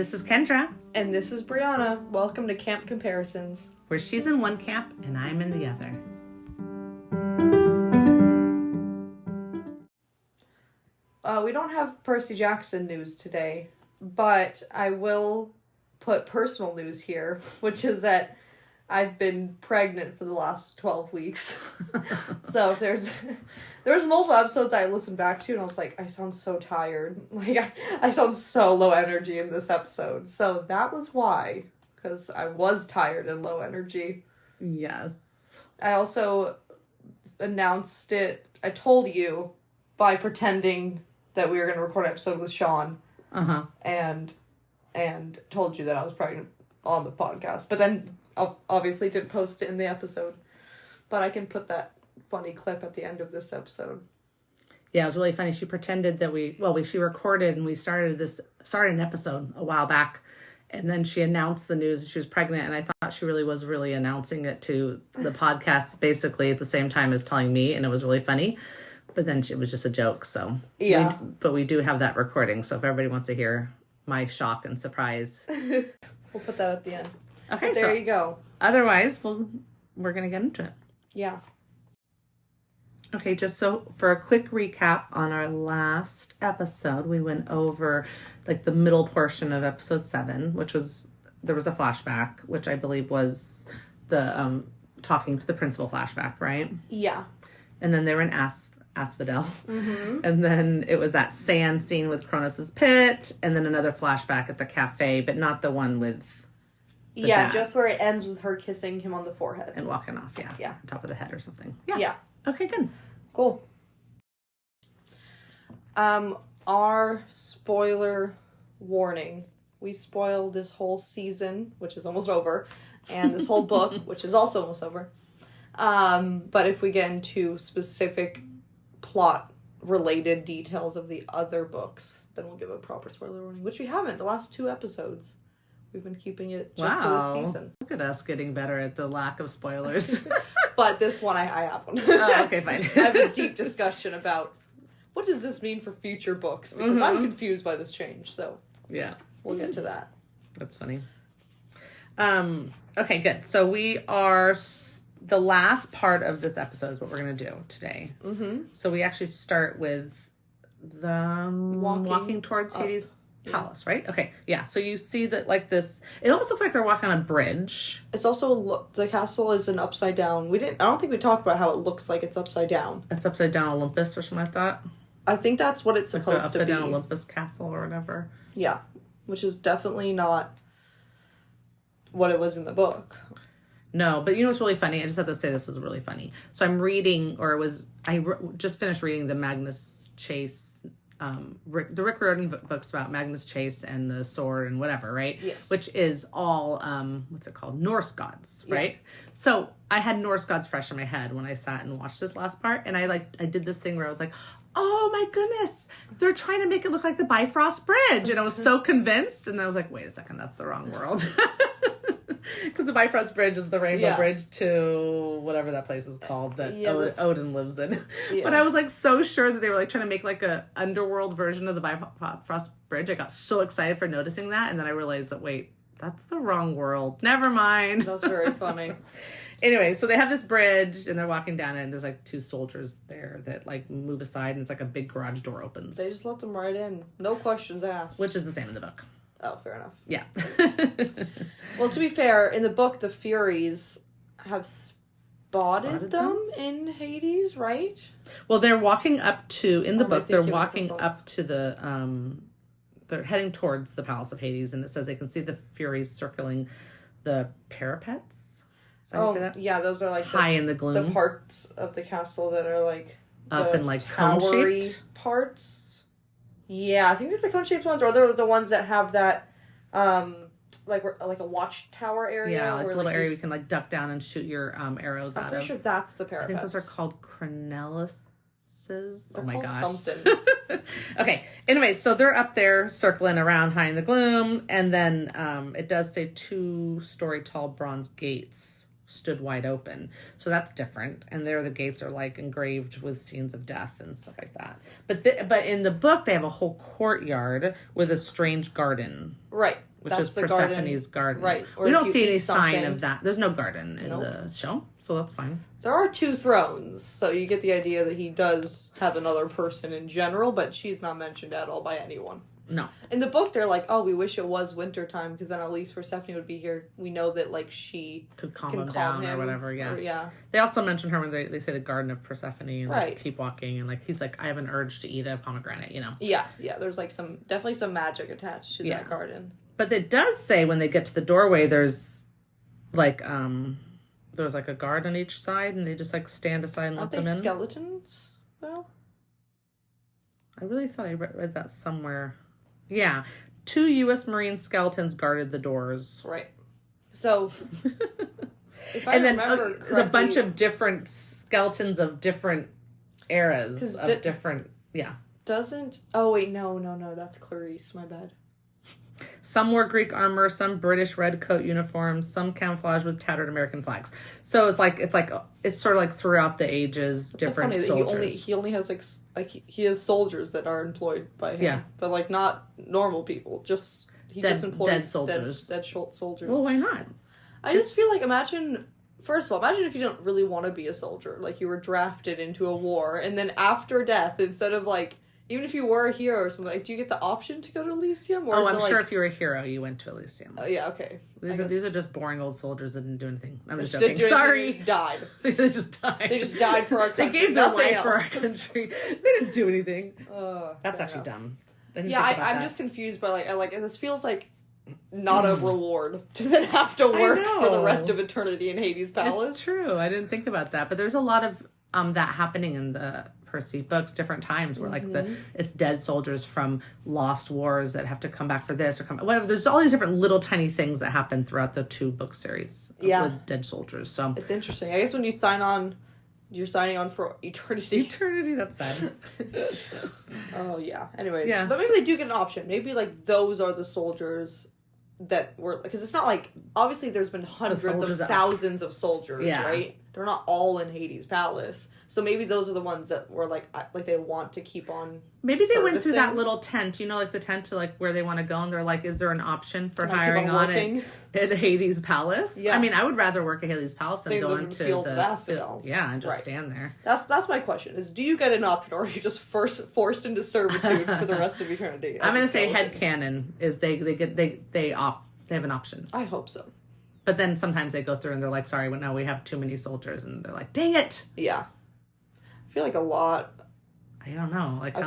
This is Kendra. And this is Brianna. Welcome to Camp Comparisons. Where she's in one camp and I'm in the other. We don't have Percy Jackson news today, but I will put personal news here, which is that I've been pregnant for the last 12 weeks. So there's multiple episodes I listened back to and I was like, I sound so tired. Like, I sound so low energy in this episode. So that was why, because I was tired and low energy. Yes. I also announced it, I told you, by pretending that we were going to record an episode with Sean. Uh-huh. And told you that I was pregnant on the podcast. But then obviously didn't post it in the episode. But I can put that funny clip at the end of this episode. Yeah, it was really funny. She pretended that she recorded and we started an episode a while back. And then she announced the news that she was pregnant. And I thought she was really announcing it to the podcast basically at the same time as telling me. And it was really funny. But then it was just a joke. So yeah. But we do have that recording. So if everybody wants to hear my shock and surprise. We'll put that at the end. Okay, but there you go. Otherwise, we're going to get into it. Yeah. Okay, just so for a quick recap on our last episode, we went over like the middle portion of episode 7, which was, there was a flashback, which I believe was the talking to the principal flashback, right? Yeah. And then they were in Asphodel. Mm-hmm. And then it was that sand scene with Cronus's pit, and then another flashback at the cafe, but not the one with the dad. Just where it ends with her kissing him on the forehead. And walking off, Yeah. On top of the head or something. Yeah. Okay, good. Cool. Our spoiler warning. We spoiled this whole season, which is almost over, and this whole book, which is also almost over. But if we get into specific plot-related details of the other books, then we'll give a proper spoiler warning, which we haven't. The last 2 episodes, we've been keeping it just for the season. Look at us getting better at the lack of spoilers. But this one, I have one. Oh, okay, fine. I have a deep discussion about what does this mean for future books, because I'm confused by this change, so yeah, we'll get to that. That's funny. Okay, good. So we are... The last part of this episode is what we're going to do today. Mm-hmm. So we actually start with the walking towards Hades' palace, right? Okay, yeah. So you see that like this, it almost looks like they're walking on a bridge. It's also, the castle is an upside down. I don't think we talked about how it looks like it's upside down. It's upside down Olympus or something like that. I think that's what it's like supposed the upside to be. down Olympus castle or whatever. Yeah, which is definitely not what it was in the book. No, but you know what's really funny? I just have to say this is really funny. So I'm reading, just finished reading the Magnus Chase, the Rick Riordan books about Magnus Chase and the sword and whatever, right? Yes. Which is all, what's it called? Norse gods, right? Yeah. So I had Norse gods fresh in my head when I sat and watched this last part. And I did this thing where I was like, oh my goodness, they're trying to make it look like the Bifrost Bridge. And I was so convinced. And then I was like, wait a second, that's the wrong world. Because the Bifrost Bridge is the Rainbow Bridge to whatever that place is called that Odin lives in. Yeah. But I was like so sure that they were like trying to make like a underworld version of the Bifrost Bridge. I got so excited for noticing that, and then I realized that wait, that's the wrong world. Never mind. That's very funny. Anyway, so they have this bridge and they're walking down it, and there's like 2 soldiers there that like move aside, and it's like a big garage door opens. They just let them right in, no questions asked. Which is the same in the book. Oh, fair enough. Yeah. Well, to be fair, in the book, the Furies have spotted them in Hades, right? Well, they're walking up to, in the book, they're walking up to the, they're heading towards the Palace of Hades, and it says they can see the Furies circling the parapets. Is that how you say that? Yeah, those are like high in the gloom. The parts of the castle that are like up in like towery cone-shaped parts. Yeah, I think they're the cone-shaped ones, or they're the ones that have that, like a watchtower area. Yeah, like a little area you can like duck down and shoot your arrows out of. I'm pretty sure that's the parapets. I think those are called crenellises. Oh my gosh. Something. Okay, anyway, so they're up there circling around high in the gloom, and then it does say 2-story tall bronze gates stood wide open. So that's different. And there the gates are like engraved with scenes of death and stuff like that. But in the book, they have a whole courtyard with a strange garden. Right. which is Persephone's garden. Right. Or we don't see any sign of that. There's no garden in the show, so that's fine. There are 2 thrones, so you get the idea that he does have another person in general, but she's not mentioned at all by anyone. No. In the book, they're like, oh, we wish it was wintertime, because then at least Persephone would be here. We know that, like, she could calm him down or whatever, yeah. Yeah. They also mention her when they say the Garden of Persephone, and right. keep walking, and, like, he's like, I have an urge to eat a pomegranate, you know? Yeah, there's, like, definitely some magic attached to that garden. But it does say when they get to the doorway, there's, like, there's, like, a guard on each side, and they just, like, stand aside and let them in. Aren't they skeletons, though? I really thought I read that somewhere. Yeah. 2 U.S. Marine skeletons guarded the doors. Right. So, if I remember correctly... there's a bunch of different skeletons of different eras. Of different... Yeah. Doesn't... Oh, wait. No. That's Clarice. My bad. Some wore Greek armor, some British red coat uniforms, some camouflage with tattered American flags. So it's sort of like throughout the ages, it's different so funny soldiers. That he only has like he has soldiers that are employed by him. Yeah. But like not normal people. He just employs dead soldiers. Dead soldiers. Well, why not? I just feel like first of all, imagine if you don't really want to be a soldier. Like you were drafted into a war, and then after death, instead of like, even if you were a hero or something, like, do you get the option to go to Elysium? Or I'm sure if you were a hero, you went to Elysium. Yeah, okay. These are just boring old soldiers that didn't do anything. I'm just joking. Sorry. They just died. They just died. They just died for our country. They gave their life for our country. They didn't do anything. That's actually dumb. Yeah, I'm just confused by this feels like not a reward to then have to work for the rest of eternity in Hades' palace. It's true. I didn't think about that. But there's a lot of that happening in the Percy books, different times where like it's dead soldiers from lost wars that have to come back for this or whatever. There's all these different little tiny things that happen throughout the 2 book series with dead soldiers. So it's interesting. I guess when you sign on, you're signing on for eternity. Eternity, that's sad. Oh yeah. Anyways, but maybe they do get an option. Maybe like those are the soldiers that were, because it's not like, obviously there's been hundreds of thousands of soldiers, right? They're not all in Hades' palace. So maybe those are the ones that were like they want to keep on. Maybe they went through that little tent, like the tent to like where they want to go, and they're like, "Is there an option for hiring on it at Hades' palace?" Yeah. I mean, I would rather work at Hades' palace than go into Fields of Asphodel. Yeah, and just stand there. That's my question: is do you get an option, or are you just forced into servitude for the rest of eternity? I'm going to say headcanon is they have an option. I hope so. But then sometimes they go through and they're like, "Sorry, no, we have too many soldiers," and they're like, "Dang it!" Yeah. I feel like a lot. I don't know. I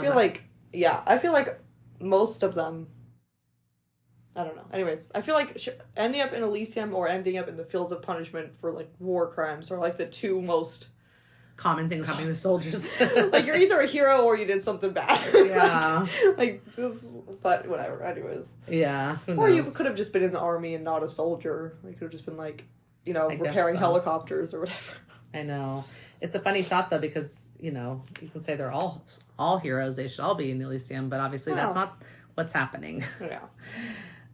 feel like most of them. I don't know. Anyways, I feel like ending up in Elysium or ending up in the Fields of Punishment for like war crimes are like the 2 most common things happening to soldiers. Like you're either a hero or you did something bad. Yeah. Like this, but whatever. Anyways. Yeah. Or you could have just been in the army and not a soldier. You could have just been like, repairing helicopters or whatever. I know. It's a funny thought though, because you can say they're all heroes. They should all be in Elysium, but obviously that's not what's happening. Yeah.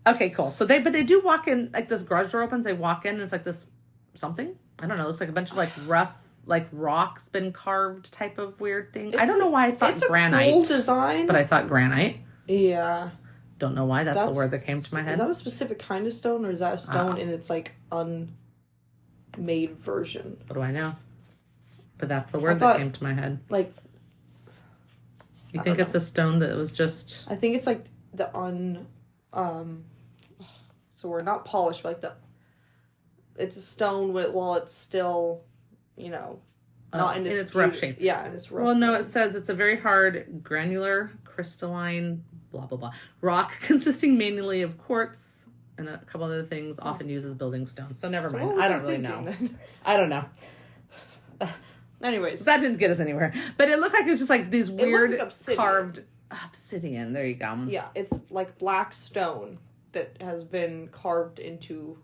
Okay, cool. So they do walk in, like this garage door opens. They walk in, and it's like this something. I don't know. It looks like a bunch of like rough, like rocks been carved type of weird thing. I don't know why I thought granite. It's a cool design, but I thought granite. Yeah. Don't know why. That's the word that came to my head. Is that a specific kind of stone, or is that a stone in its like unmade version? What do I know? But that's the word that came to my head. Like, you think it's a stone that was just? I think it's like the so we're not polished, but like it's a stone while it's still, not in its rough shape. Yeah, in its rough. Well, no, it says it's a very hard, granular, crystalline, blah blah blah rock consisting mainly of quartz and a couple other things, often used as building stones. So never mind. I don't really know. I don't know. Anyways. That didn't get us anywhere. But it looked like it was just like these weird carved obsidian. There you go. Yeah, it's like black stone that has been carved into,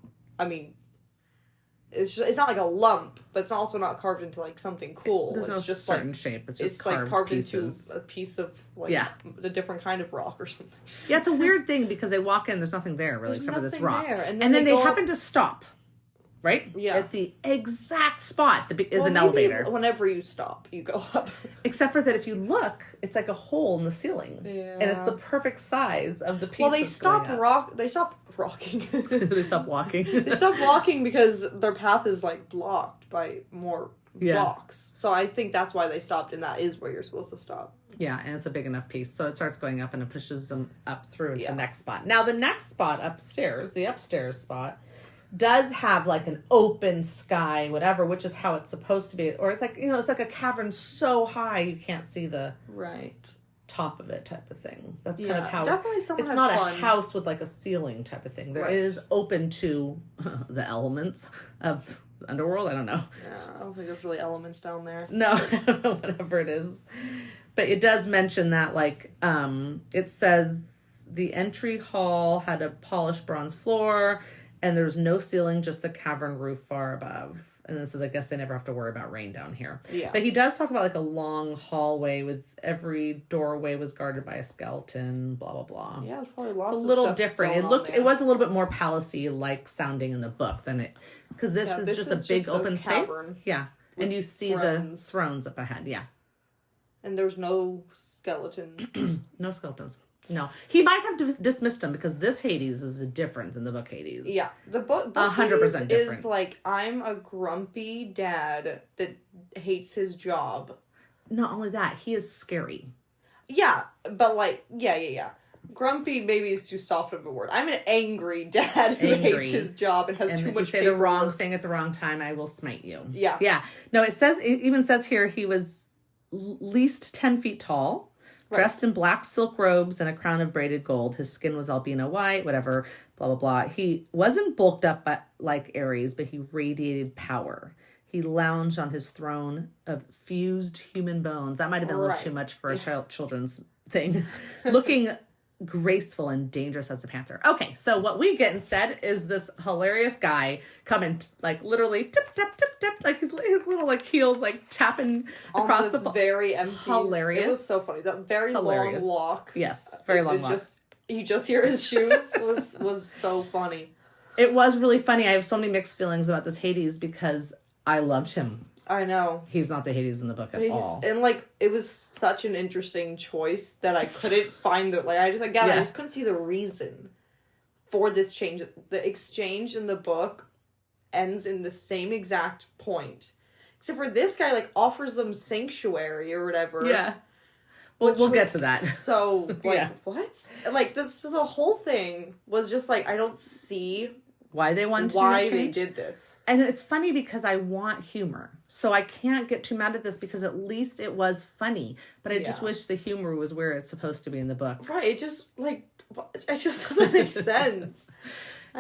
it's not like a lump, but it's also not carved into like something cool. There's it's no just certain shape. It's just carved pieces. Into a piece of like a different kind of rock or something. Yeah, it's a weird thing because they walk in, there's nothing there really except for this rock. There. And then they happen to stop. Right? Yeah. At the exact spot that is an elevator. Whenever you stop, you go up. Except for that if you look, it's like a hole in the ceiling. Yeah. And it's the perfect size of the piece. Well, they stop rocking. They stop walking. They stop walking because their path is, like, blocked by more rocks. So I think that's why they stopped, and that is where you're supposed to stop. Yeah, and it's a big enough piece. So it starts going up and it pushes them up through into the next spot. Now, the next spot upstairs, the upstairs spot, does have like an open sky, whatever, which is how it's supposed to be. Or it's like, it's like a cavern so high you can't see the top of it type of thing. That's kind of how definitely it's not a house with like a ceiling type of thing. There is open to the elements of the underworld. I don't know. Yeah, I don't think there's really elements down there. No, I don't know, whatever it is. But it does mention that, like, it says the entry hall had a polished bronze floor, and there was no ceiling, just the cavern roof far above. And then it says, I guess they never have to worry about rain down here. Yeah. But he does talk about, like, a long hallway with every doorway was guarded by a skeleton, blah, blah, blah. Yeah, there's probably lots of It's a little stuff different. It was a little bit more palace-y, like, sounding in the book than it... Because this is just a big open space. Yeah. And you see the thrones up ahead, yeah. And there's no skeletons. No skeletons. No. He might have dismissed them because this Hades is different than the book Hades. Yeah. The book 100% Hades different. is like, I'm a grumpy dad that hates his job. Not only that, he is scary. Yeah, but like, yeah. Grumpy maybe is too soft of a word. I'm an angry dad who hates his job and has too much paperwork. If you say the wrong thing at the wrong time, I will smite you. Yeah. Yeah. No, it even says here he was least 10 feet tall, dressed in black silk robes and a crown of braided gold. His skin was albino white, whatever, blah, blah, blah. He wasn't bulked up like Ares, but he radiated power. He lounged on his throne of fused human bones. That might have been a little too much for a children's thing. Looking graceful and dangerous as a panther. Okay, so what we get instead is this hilarious guy coming, like, literally tip tap tip tap, like his little like heels like tapping across the very empty. Hilarious. It was so funny. That very long walk. Yes, very long walk. You just hear his shoes was so funny. It was really funny. I have so many mixed feelings about this Hades because I loved him. I know. He's not the Hades in the book at all. And, like, it was such an interesting choice that I couldn't find it. Like, I just couldn't see the reason for this change. The exchange in the book ends in the same exact point. Except for this guy, like, offers them sanctuary or whatever. Yeah. We'll get to that. So, like, what? Like, the whole thing was just, like, I don't see... Why they wanted to Why they did this. And it's funny because I want humor. So I can't get too mad at this because at least it was funny. But I just wish the humor was where it's supposed to be in the book. Right. It just, like, it just doesn't make sense.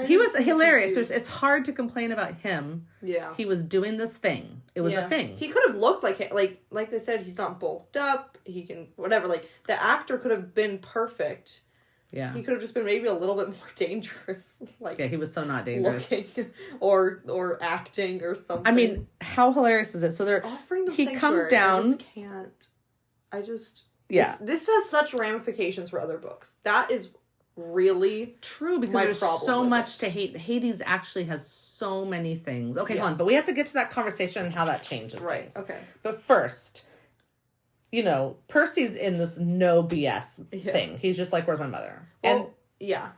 He was hilarious. It's hard to complain about him. Yeah. He was doing this thing. It was a thing. He could have looked like they said, he's not bulked up. He can, whatever. Like, the actor could have been perfect. Yeah. He could have just been maybe a little bit more dangerous. Like, yeah, he was so not dangerous. Looking or acting or something. I mean, how hilarious is it? So they're offering them he sanctuary. Comes down. This has such ramifications for other books. That is really true because there's so much to hate. Hades actually has so many things. Okay, hold on. But we have to get to that conversation and how that changes things. Okay. But first, Percy's in this no BS thing. He's just like, where's my mother? Well, Yeah.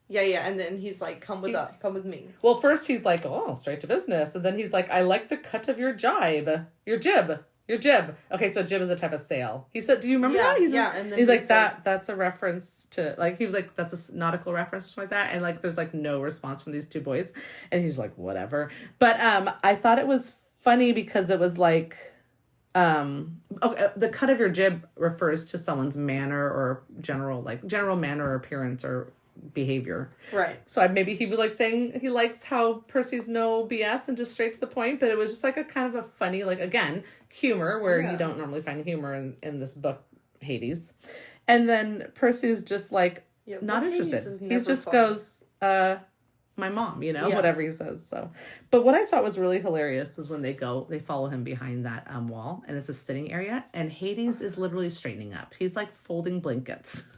And then he's like, come with me. Well, first he's like, oh, straight to business. And then he's like, I like the cut of your jib. Your jib. Okay, so jib is a type of sail. He said, do you remember that? And then he's like, that's a reference to, like, he was like, that's a nautical reference or something like that. And, like, there's, like, no response from these two boys. And he's like, whatever. But I thought it was funny because it was like, the cut of your jib refers to someone's manner or general manner or appearance or behavior. Right. So maybe he was like saying he likes how Percy's no BS and just straight to the point, but it was just like a kind of a funny, like, again, humor where you don't normally find humor in this book, Hades. And then Percy's just like not interested. He just goes, my mom, whatever he says. So, but what I thought was really hilarious is when they follow him behind that wall, and it's a sitting area, and Hades is literally straightening up. He's like folding blankets.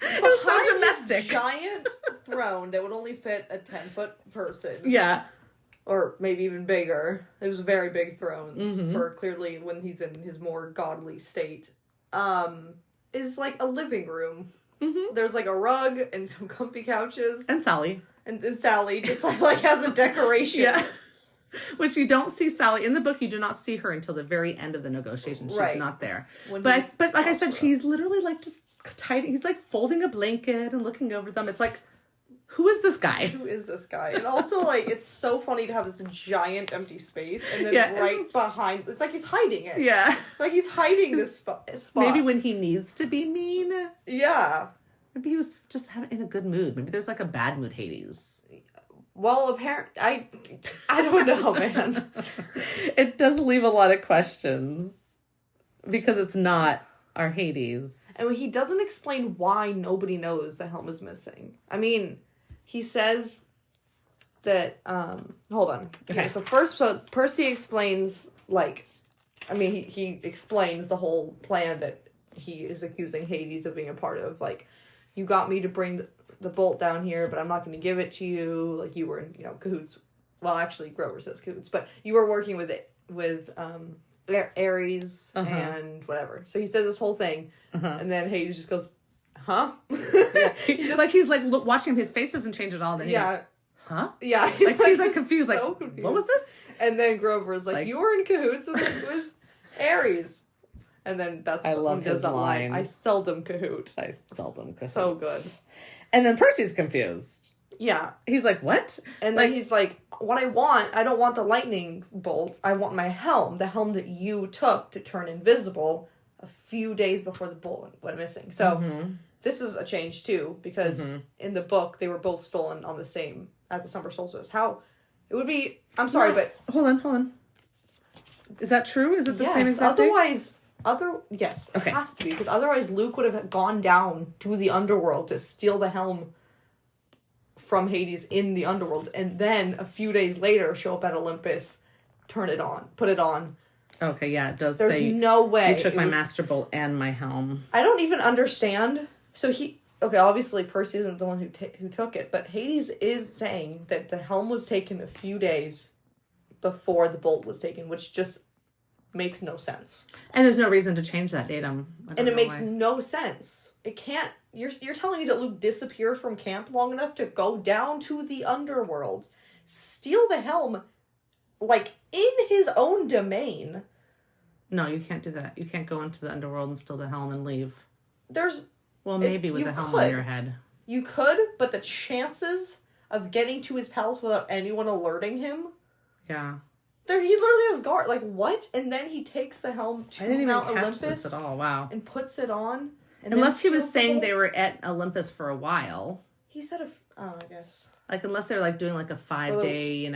It was so domestic. Giant throne that would only fit a 10-foot person. Yeah. Or maybe even bigger. It was very big thrones for clearly when he's in his more godly state. Is like a living room Mm-hmm. There's like a rug and some comfy couches. And Sally. And Sally just like has a decoration. Yeah. Which you don't see Sally in the book. You do not see her until the very end of the negotiation. She's not there. But like I said, she's literally like just tidying. He's like folding a blanket and looking over them. It's like, who is this guy? Who is this guy? And also, like, it's so funny to have this giant empty space, and then right behind, it's like he's hiding it. Yeah. Like he's hiding this spot. Maybe when he needs to be mean. Yeah. Maybe he was just in a good mood. Maybe there's like a bad mood Hades. Well, apparently, I don't know, man. It does leave a lot of questions because it's not our Hades. And he doesn't explain why nobody knows the helm is missing. I mean, he says that, hold on. Okay, so Percy explains, like, I mean, he explains the whole plan that he is accusing Hades of being a part of. Like, you got me to bring the bolt down here, but I'm not going to give it to you. Like, you were in, cahoots. Well, actually, Grover says cahoots, but you were working with Ares and whatever. So he says this whole thing, and then Hades just goes, huh? Yeah. He's watching him. His face doesn't change at all. Then he goes, huh? Yeah. Like she's like confused. So like, confused. What was this? And then Grover's like, you were in cahoots with Ares. And then I love his line. I seldom cahoot. I seldom cahoot. So good. And then Percy's confused. Yeah. He's like, what? And then he's like, what I don't want the lightning bolt. I want my helm. The helm that you took to turn invisible a few days before the bolt went missing. So this is a change too, because in the book, they were both stolen on at the summer solstice. How it would be, I'm sorry, but... Hold on. Is that true? Is it the same exact Otherwise... Yes, it okay. has to be, because otherwise Luke would have gone down to the underworld to steal the helm from Hades in the underworld, and then a few days later show up at Olympus, put it on. Okay, yeah, it does There's say... no way. You took my master bolt and my helm. I don't even understand. So obviously Percy isn't the one who took it, but Hades is saying that the helm was taken a few days before the bolt was taken, which just makes no sense. And there's no reason to change that datum. And it makes no sense. It can't... You're telling me that Luke disappeared from camp long enough to go down to the underworld, steal the helm, like, in his own domain. No, you can't do that. You can't go into the underworld and steal the helm and leave. Well, maybe with the helm on your head. You could, but the chances of getting to his palace without anyone alerting him... Yeah. He literally has guard. Like, what? And then he takes the helm to Mount Olympus. This at all. Wow. And puts it on. And unless he was saying they were at Olympus for a while. He said, I guess. Like, unless they're, like, doing, like, a 5-day,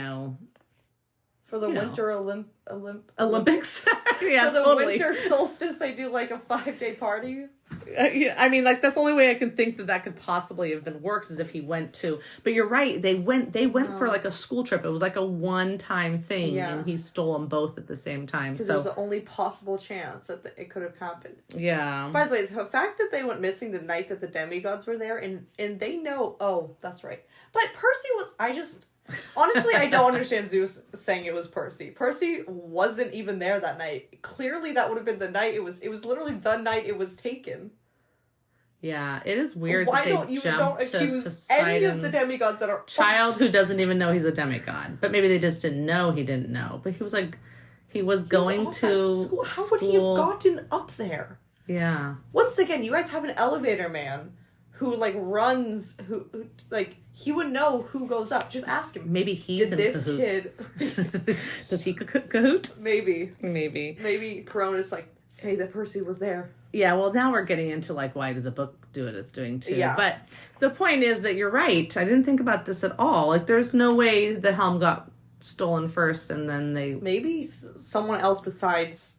For the winter Olympics? Yeah, for the totally. winter solstice, they do, like, a 5-day party. Yeah, I mean, like, that's the only way I can think that could possibly have been works is if he went to... But you're right, they went for, like, a school trip. It was, like, a one-time thing, and he stole them both at the same time. Because it was the only possible chance that it could have happened. Yeah. By the way, the fact that they went missing the night that the demigods were there, and they know... Oh, that's right. But Percy was... Honestly, I don't understand Zeus saying it was Percy. Percy wasn't even there that night. Clearly, that would have been the night it was literally the night it was taken. Yeah, it is weird Why that don't you accuse any of the demigods that are... Child who doesn't even know he's a demigod. But maybe they just didn't know he didn't know. But he was like... He was going to school. How would he have gotten up there? Yeah. Once again, you guys have an elevator man who, like, runs... Who like... He would know who goes up. Just ask him. Maybe he's in cahoots. Kid... Does he cahoot? Maybe. Maybe Corona's like, say that Percy was there. Yeah, well, now we're getting into, like, why did the book do what it's doing, too. Yeah. But the point is that you're right. I didn't think about this at all. Like, there's no way the helm got stolen first and then they... Maybe someone else besides...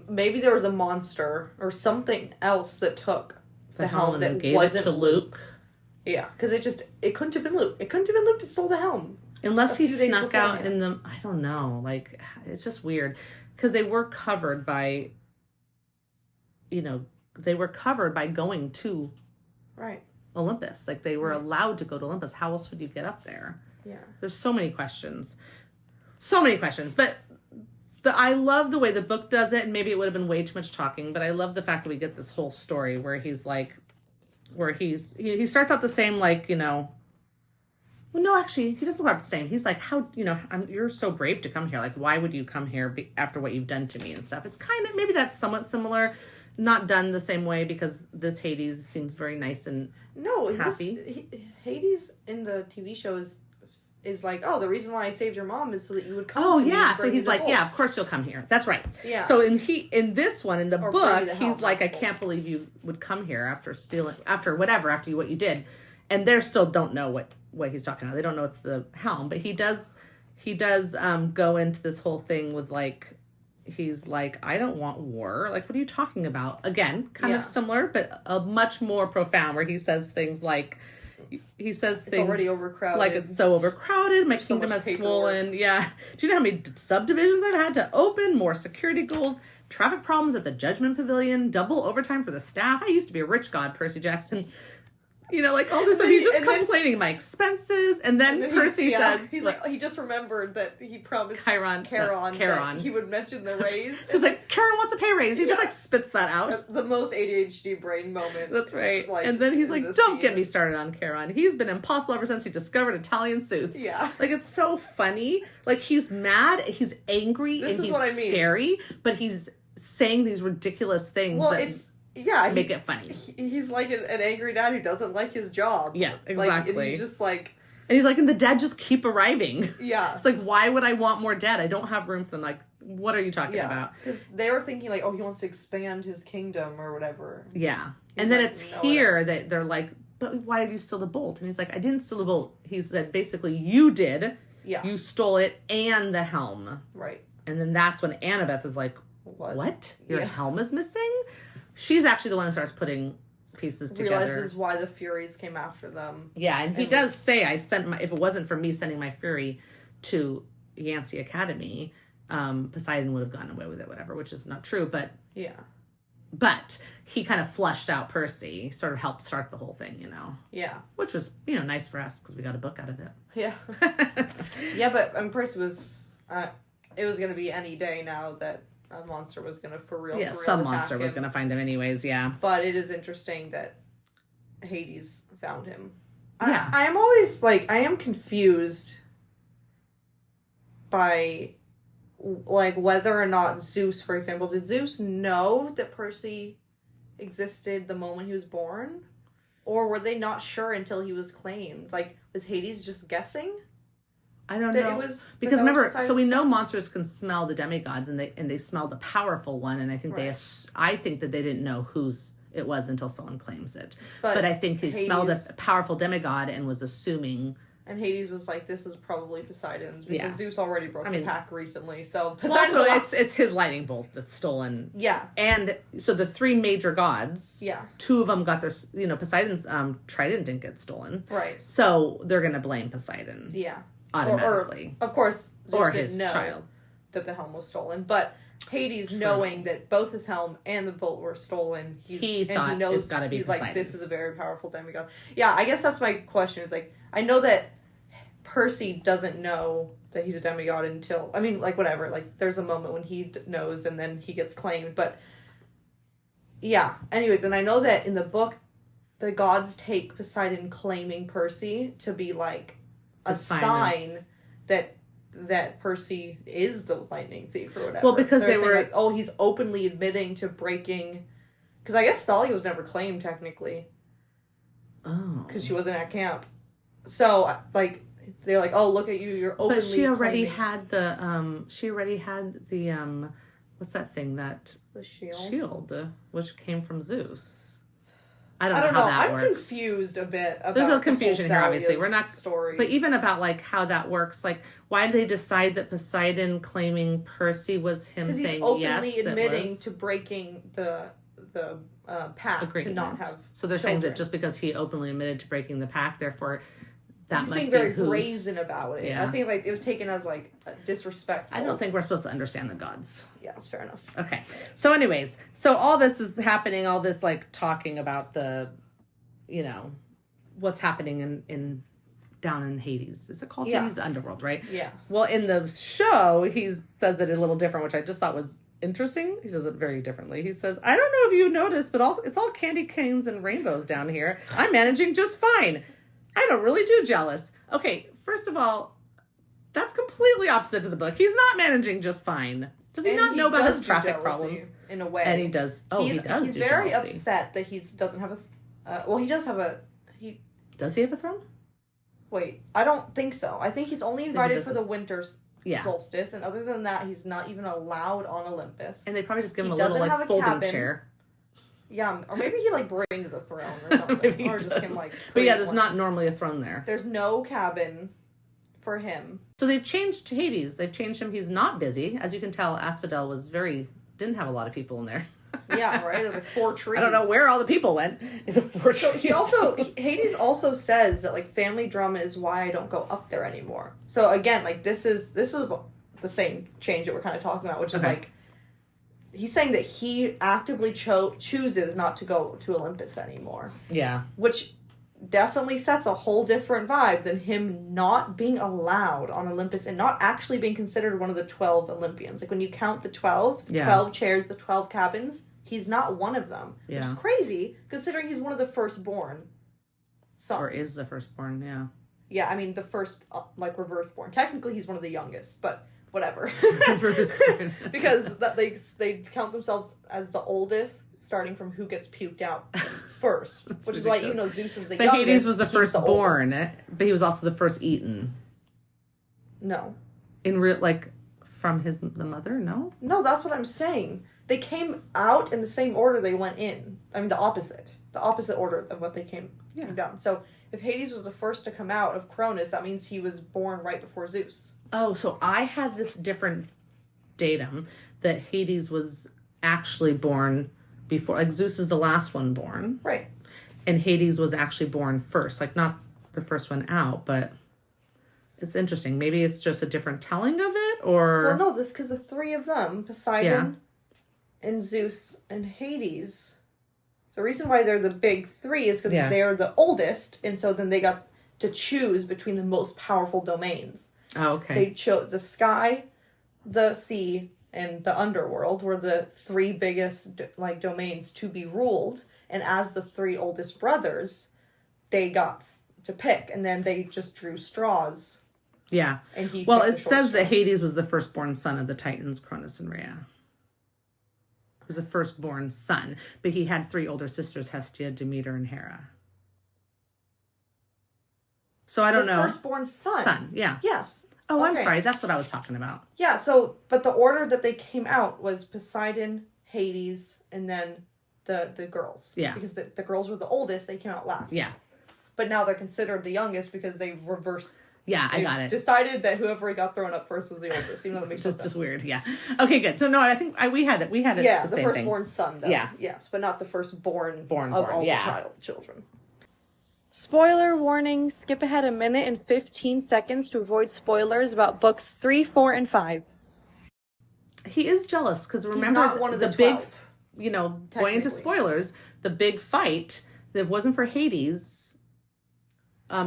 Maybe there was a monster or something else that took the helm that gave wasn't it to Luke. Yeah, because it couldn't have been Luke. It couldn't have been Luke that stole the helm. Unless he snuck out in the... I don't know. Like, it's just weird. Because they were covered by... they were covered by going to... Right. Olympus. Like, they were allowed to go to Olympus. How else would you get up there? Yeah. There's so many questions. But... I love the way the book does it, and maybe it would have been way too much talking, but I love the fact that we get this whole story where he's like, where he starts out the same, like, you know, well, no, actually, he doesn't start the same. He's like, how, you know, you're so brave to come here. Like, why would you come here after what you've done to me and stuff? It's kind of, maybe that's somewhat similar, not done the same way, because this Hades seems very nice and happy. Hades in the TV show is like, oh, the reason why I saved your mom is so that you would come. Oh, to me yeah. and So bring he's me the like, bolt. yeah, of course you'll come here. That's right. Yeah. So in this one, in the Or book, bring me the he's helm, like, I not the can't believe you would come here after stealing, after what you did. And they still don't know what he's talking about. They don't know it's the helm, but he does go into this whole thing with, like, he's like, I don't want war. Like, what are you talking about? Again, kind of similar, but much more profound, where he says things like, it's already overcrowded. Like, it's so overcrowded. My kingdom has swollen. Yeah. Do you know how many subdivisions I've had to open? More security goals, traffic problems at the Judgment Pavilion, double overtime for the staff. I used to be a rich god, Percy Jackson. You know, like, all this stuff. He's just complaining my expenses. And then Percy says... He's like, he just remembered that he promised Charon that he would mention the raise. So he's like, Charon wants a pay raise. He just, like, spits that out. The most ADHD brain moment. That's right. Like, and then he's like, don't get me started on Charon. He's been impossible ever since he discovered Italian suits. Yeah. Like, it's so funny. Like, he's mad, he's angry, and he's scary, but he's saying these ridiculous things make it funny. He's like an angry dad who doesn't like his job. Yeah, exactly. Like, and he's just like... And he's like, and the dead just keep arriving. Yeah. It's like, why would I want more dead? I don't have room for them. Like, what are you talking about? Because they were thinking, like, oh, he wants to expand his kingdom or whatever. Yeah. And then it's here that they're like, but why did you steal the bolt? And he's like, I didn't steal the bolt. He said, basically, you did. Yeah. You stole it and the helm. Right. And then that's when Annabeth is like, what? Your helm is missing? She's actually the one who starts putting pieces together. Realizes why the Furies came after them. Yeah, and he does say, if it wasn't for me sending my Fury to Yancey Academy, Poseidon would have gone away with it, whatever, which is not true, but... Yeah. But he kind of flushed out Percy, sort of helped start the whole thing, you know? Yeah. Which was, you know, nice for us, because we got a book out of it. Yeah. Yeah, but Percy was... it was going to be any day now that... a monster was gonna for real some monster was gonna find him anyways. But it is interesting that Hades found him. I am always like, I am confused by, like, whether or not Zeus, for example, did Zeus know that Percy existed the moment he was born, or were they not sure until he was claimed? Like, was Hades just guessing? I don't know. Because remember, so we know monsters can smell the demigods, and they smell the powerful one, and I think I think that they didn't know whose it was until someone claims it. But I think he smelled a powerful demigod and was assuming. And Hades was like, this is probably Poseidon's, because Zeus already broke the pack recently, so... it's his lightning bolt that's stolen. Yeah. And so the three major gods, two of them got their, you know, Poseidon's trident didn't get stolen. Right. So they're going to blame Poseidon. Yeah. Automatically. Of course, Zeus or didn't his know child. That the helm was stolen, but Hades knowing that both his helm and the bolt were stolen, he knows it's gotta be he's Poseidon. Like, this is a very powerful demigod. Yeah, I guess that's my question. Is like, I know that Percy doesn't know that he's a demigod until, I mean, like, whatever. Like, there's a moment when he knows, and then he gets claimed. But yeah. Anyways, and I know that in the book, the gods take Poseidon claiming Percy to be like a sign that Percy is the lightning thief or whatever. Well, because They're they were like, oh, he's openly admitting to breaking. Because I guess Thalia was never claimed technically. Oh. Because she wasn't at camp. So like they're like, oh, look at you, you're openly. But she already claiming. had the what's that thing that the shield? Shield, which came from Zeus. I don't know. How that I'm works. Confused a bit about There's a confusion here, obviously. We're not story. But even about like how that works, like why did they decide that Poseidon claiming Percy was him saying yes? He's openly admitting to breaking the pact agreement. To not have So they're children. saying that just because he openly admitted to breaking the pact, therefore that he's must being be very brazen about it. Yeah. I think like it was taken as like disrespectful. I don't think we're supposed to understand the gods. Yeah, that's fair enough. Okay. So anyways, so all this is happening, all this like talking about the, you know, what's happening in down in Hades. Is it called Hades Underworld, right? Yeah. Well, in the show, he says it a little different, which I just thought was interesting. He says it very differently. He says, I don't know if you noticed, but it's all candy canes and rainbows down here. I'm managing just fine. I don't really do jealous. Okay, first of all, that's completely opposite to the book. He's not managing just fine. Does he not know about his traffic problems? In a way. And he does. Oh, he does. He's very upset that he doesn't have a... he does have a... Does he have a throne? Wait, I don't think so. I think he's only invited for the winter solstice, and other than that, he's not even allowed on Olympus. And they probably just give him a little, like, folding chair. Yeah, or maybe he, like, brings a throne or something. Maybe or he just does. can, like... But yeah, there's not normally a throne there. There's no cabin for him. So they've changed Hades. They've changed him. He's not busy. As you can tell, Asphodel didn't have a lot of people in there. Yeah, right? There's like 4 trees. I don't know where all the people went. It's 4 trees. So Hades also says that, like, family drama is why I don't go up there anymore. So again, like, this is the same change that we're kind of talking about, which is like, he's saying that he actively chooses not to go to Olympus anymore. Yeah. Which definitely sets a whole different vibe than him not being allowed on Olympus and not actually being considered one of the 12 Olympians. Like, when you count the 12 chairs, the 12 cabins, he's not one of them. Yeah. Which is crazy, considering he's one of the firstborn sons. Or is the firstborn, yeah. Yeah, I mean, the first, like, reverse-born. Technically, he's one of the youngest, but whatever. Because they count themselves as the oldest, starting from who gets puked out first. Which is why, even though Zeus is the youngest, Hades was the firstborn, but he was also the first eaten. No. In real, like, from the mother, no? No, that's what I'm saying. They came out in the same order they went in. I mean, the opposite order of what they came down. So, if Hades was the first to come out of Cronus, that means he was born right before Zeus. Oh, so I had this different datum that Hades was actually born before, like, Zeus is the last one born. Right. And Hades was actually born first, like, not the first one out, but it's interesting. Maybe it's just a different telling of it, or... Well, no, that's because the 3 of them, Poseidon and Zeus and Hades, the reason why they're the big 3 is because they're the oldest, and so then they got to choose between the most powerful domains. Oh, okay. They chose the sky, the sea, and the underworld were the 3 biggest, like, domains to be ruled. And as the 3 oldest brothers, they got to pick. And then they just drew straws. Yeah. And it says that Hades was the firstborn son of the Titans, Cronus and Rhea. He was the firstborn son. But he had 3 older sisters, Hestia, Demeter, and Hera. So I don't know. Firstborn son. Son, yeah. Yes. Oh, okay. I'm sorry. That's what I was talking about. Yeah, so, but the order that they came out was Poseidon, Hades, and then the girls. Yeah. Because the girls were the oldest, they came out last. Yeah. But now they're considered the youngest because they reversed. Yeah, I got it. Decided that whoever got thrown up first was the oldest, even though that makes sense. Just weird, yeah. Okay, good. So no, I think we had it. Yeah, the same firstborn son, though. Yeah. Yes, but not the firstborn of all the children. Spoiler warning, skip ahead a minute and 15 seconds to avoid spoilers about books 3, 4, and 5. He is jealous because remember not one of the big, 12, going into spoilers, the big fight, if it wasn't for Hades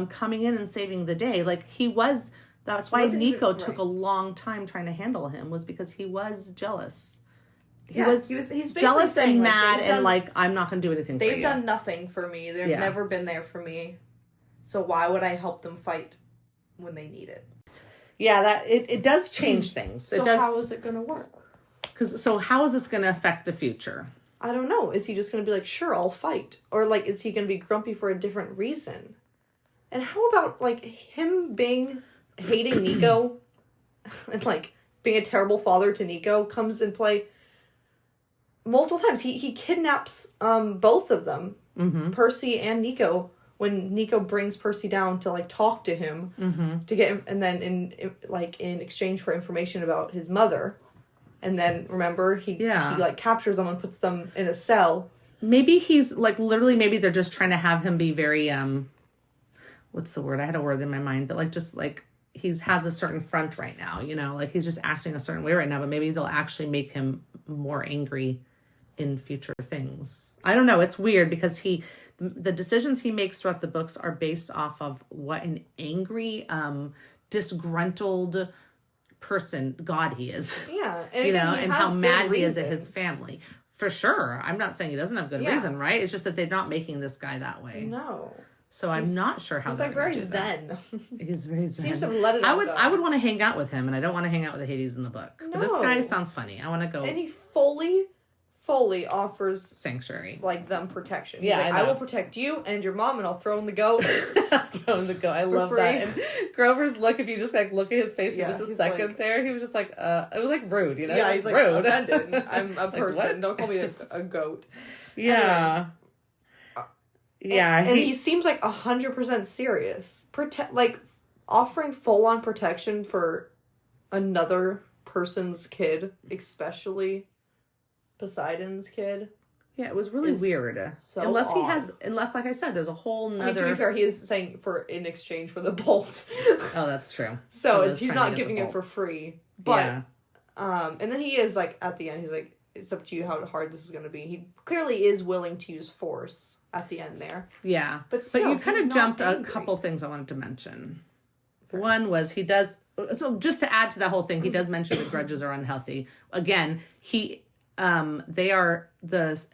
coming in and saving the day, like that's why Nico took a long time trying to handle him, was because he was jealous. He's jealous and mad and like, I'm not going to do anything for you. They've done nothing for me. They've never been there for me. So why would I help them fight when they need it? Yeah, that it does change things. So how is it going to work? So how is this going to affect the future? I don't know. Is he just going to be like, sure, I'll fight? Or like, is he going to be grumpy for a different reason? And how about like him hating Nico and like being a terrible father to Nico comes in play multiple times. He kidnaps both of them, Percy and Nico, when Nico brings Percy down to like talk to him to get him, and then in exchange for information about his mother, and then remember he like captures them and puts them in a cell. Maybe he's like literally maybe they're just trying to have him be very what's the word? I had a word in my mind, but like just like has a certain front right now, like he's just acting a certain way right now, but maybe they'll actually make him more angry in future things. I don't know. It's weird because the decisions he makes throughout the books are based off of what an angry, disgruntled God he is. Yeah. And and how mad he is at reason. his family. For sure. I'm not saying he doesn't have good reason, right? It's just that they're not making this guy that way. No. So I'm not sure how they're very do zen. That. He's very zen. Seems to let it I all would go. I would want to hang out with him, and I don't want to hang out with the Hades in the book. No. But this guy sounds funny. I want to go. And he fully offers sanctuary, like them protection. He's Yeah, like, I will protect you and your mom, and I'll throw in the goat. throw in the goat. I love free. that. And Grover's look, if you just like look at his face for just a he's second like, there, he was just like, it was like rude, Yeah, he's like, rude. offended. I'm a Like, person. what? Don't call me a goat. Yeah. And he seems like 100% serious. Offering full-on protection for another person's kid, especially Poseidon's kid. Yeah, it was really weird. So unless odd. Unless, like I said, there's a whole nother... I mean, to be fair, he is saying in exchange for the bolt. Oh, that's true. So he's not giving it for free. But, yeah. And then he is like, at the end, he's like, it's up to you how hard this is going to be. He clearly is willing to use force at the end there. Yeah. But still, you kind of he's jumped not a angry. couple things I wanted to mention. One was he does... So just to add to that whole thing, he does mention that grudges are unhealthy. Again, they are... The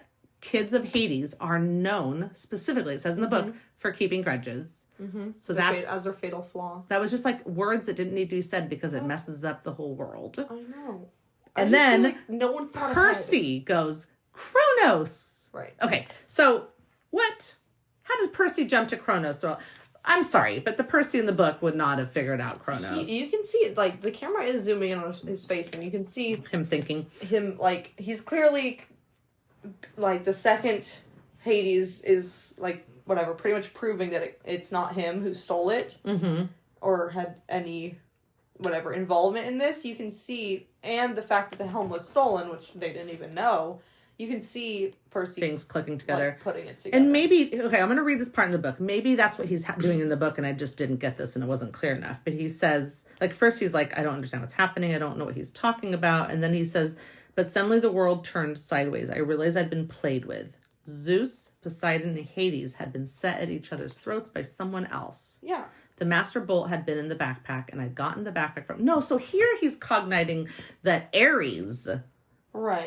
kids of Hades are known, specifically, it says in the book, for keeping grudges. Mm-hmm. So that's... As their fatal flaw. That was just like words that didn't need to be said because it messes up the whole world. I know. And then like no one thought Percy goes, Kronos. Right. Okay, so what? How did Percy jump to Kronos? Well, I'm sorry, but the Percy in the book would not have figured out Kronos. You can see it, like, the camera is zooming in on his face, and you can see him thinking. like, he's clearly, like, the second Hades is, like, whatever, pretty much proving that it's not him who stole it, or had any, whatever, involvement in this. You can see, and the fact that the helm was stolen, which they didn't even know, you can see Percy... Things clicking together. Like, putting it together. And maybe... Okay, I'm going to read this part in the book. Maybe that's what he's doing in the book, and I just didn't get this, and it wasn't clear enough. But he says... Like, first he's like, I don't understand what's happening. I don't know what he's talking about. And then he says, but suddenly the world turned sideways. I realized I'd been played with. Zeus, Poseidon, and Hades had been set at each other's throats by someone else. Yeah. The master bolt had been in the backpack, and I'd gotten the backpack from... No, so here he's cogniting that Ares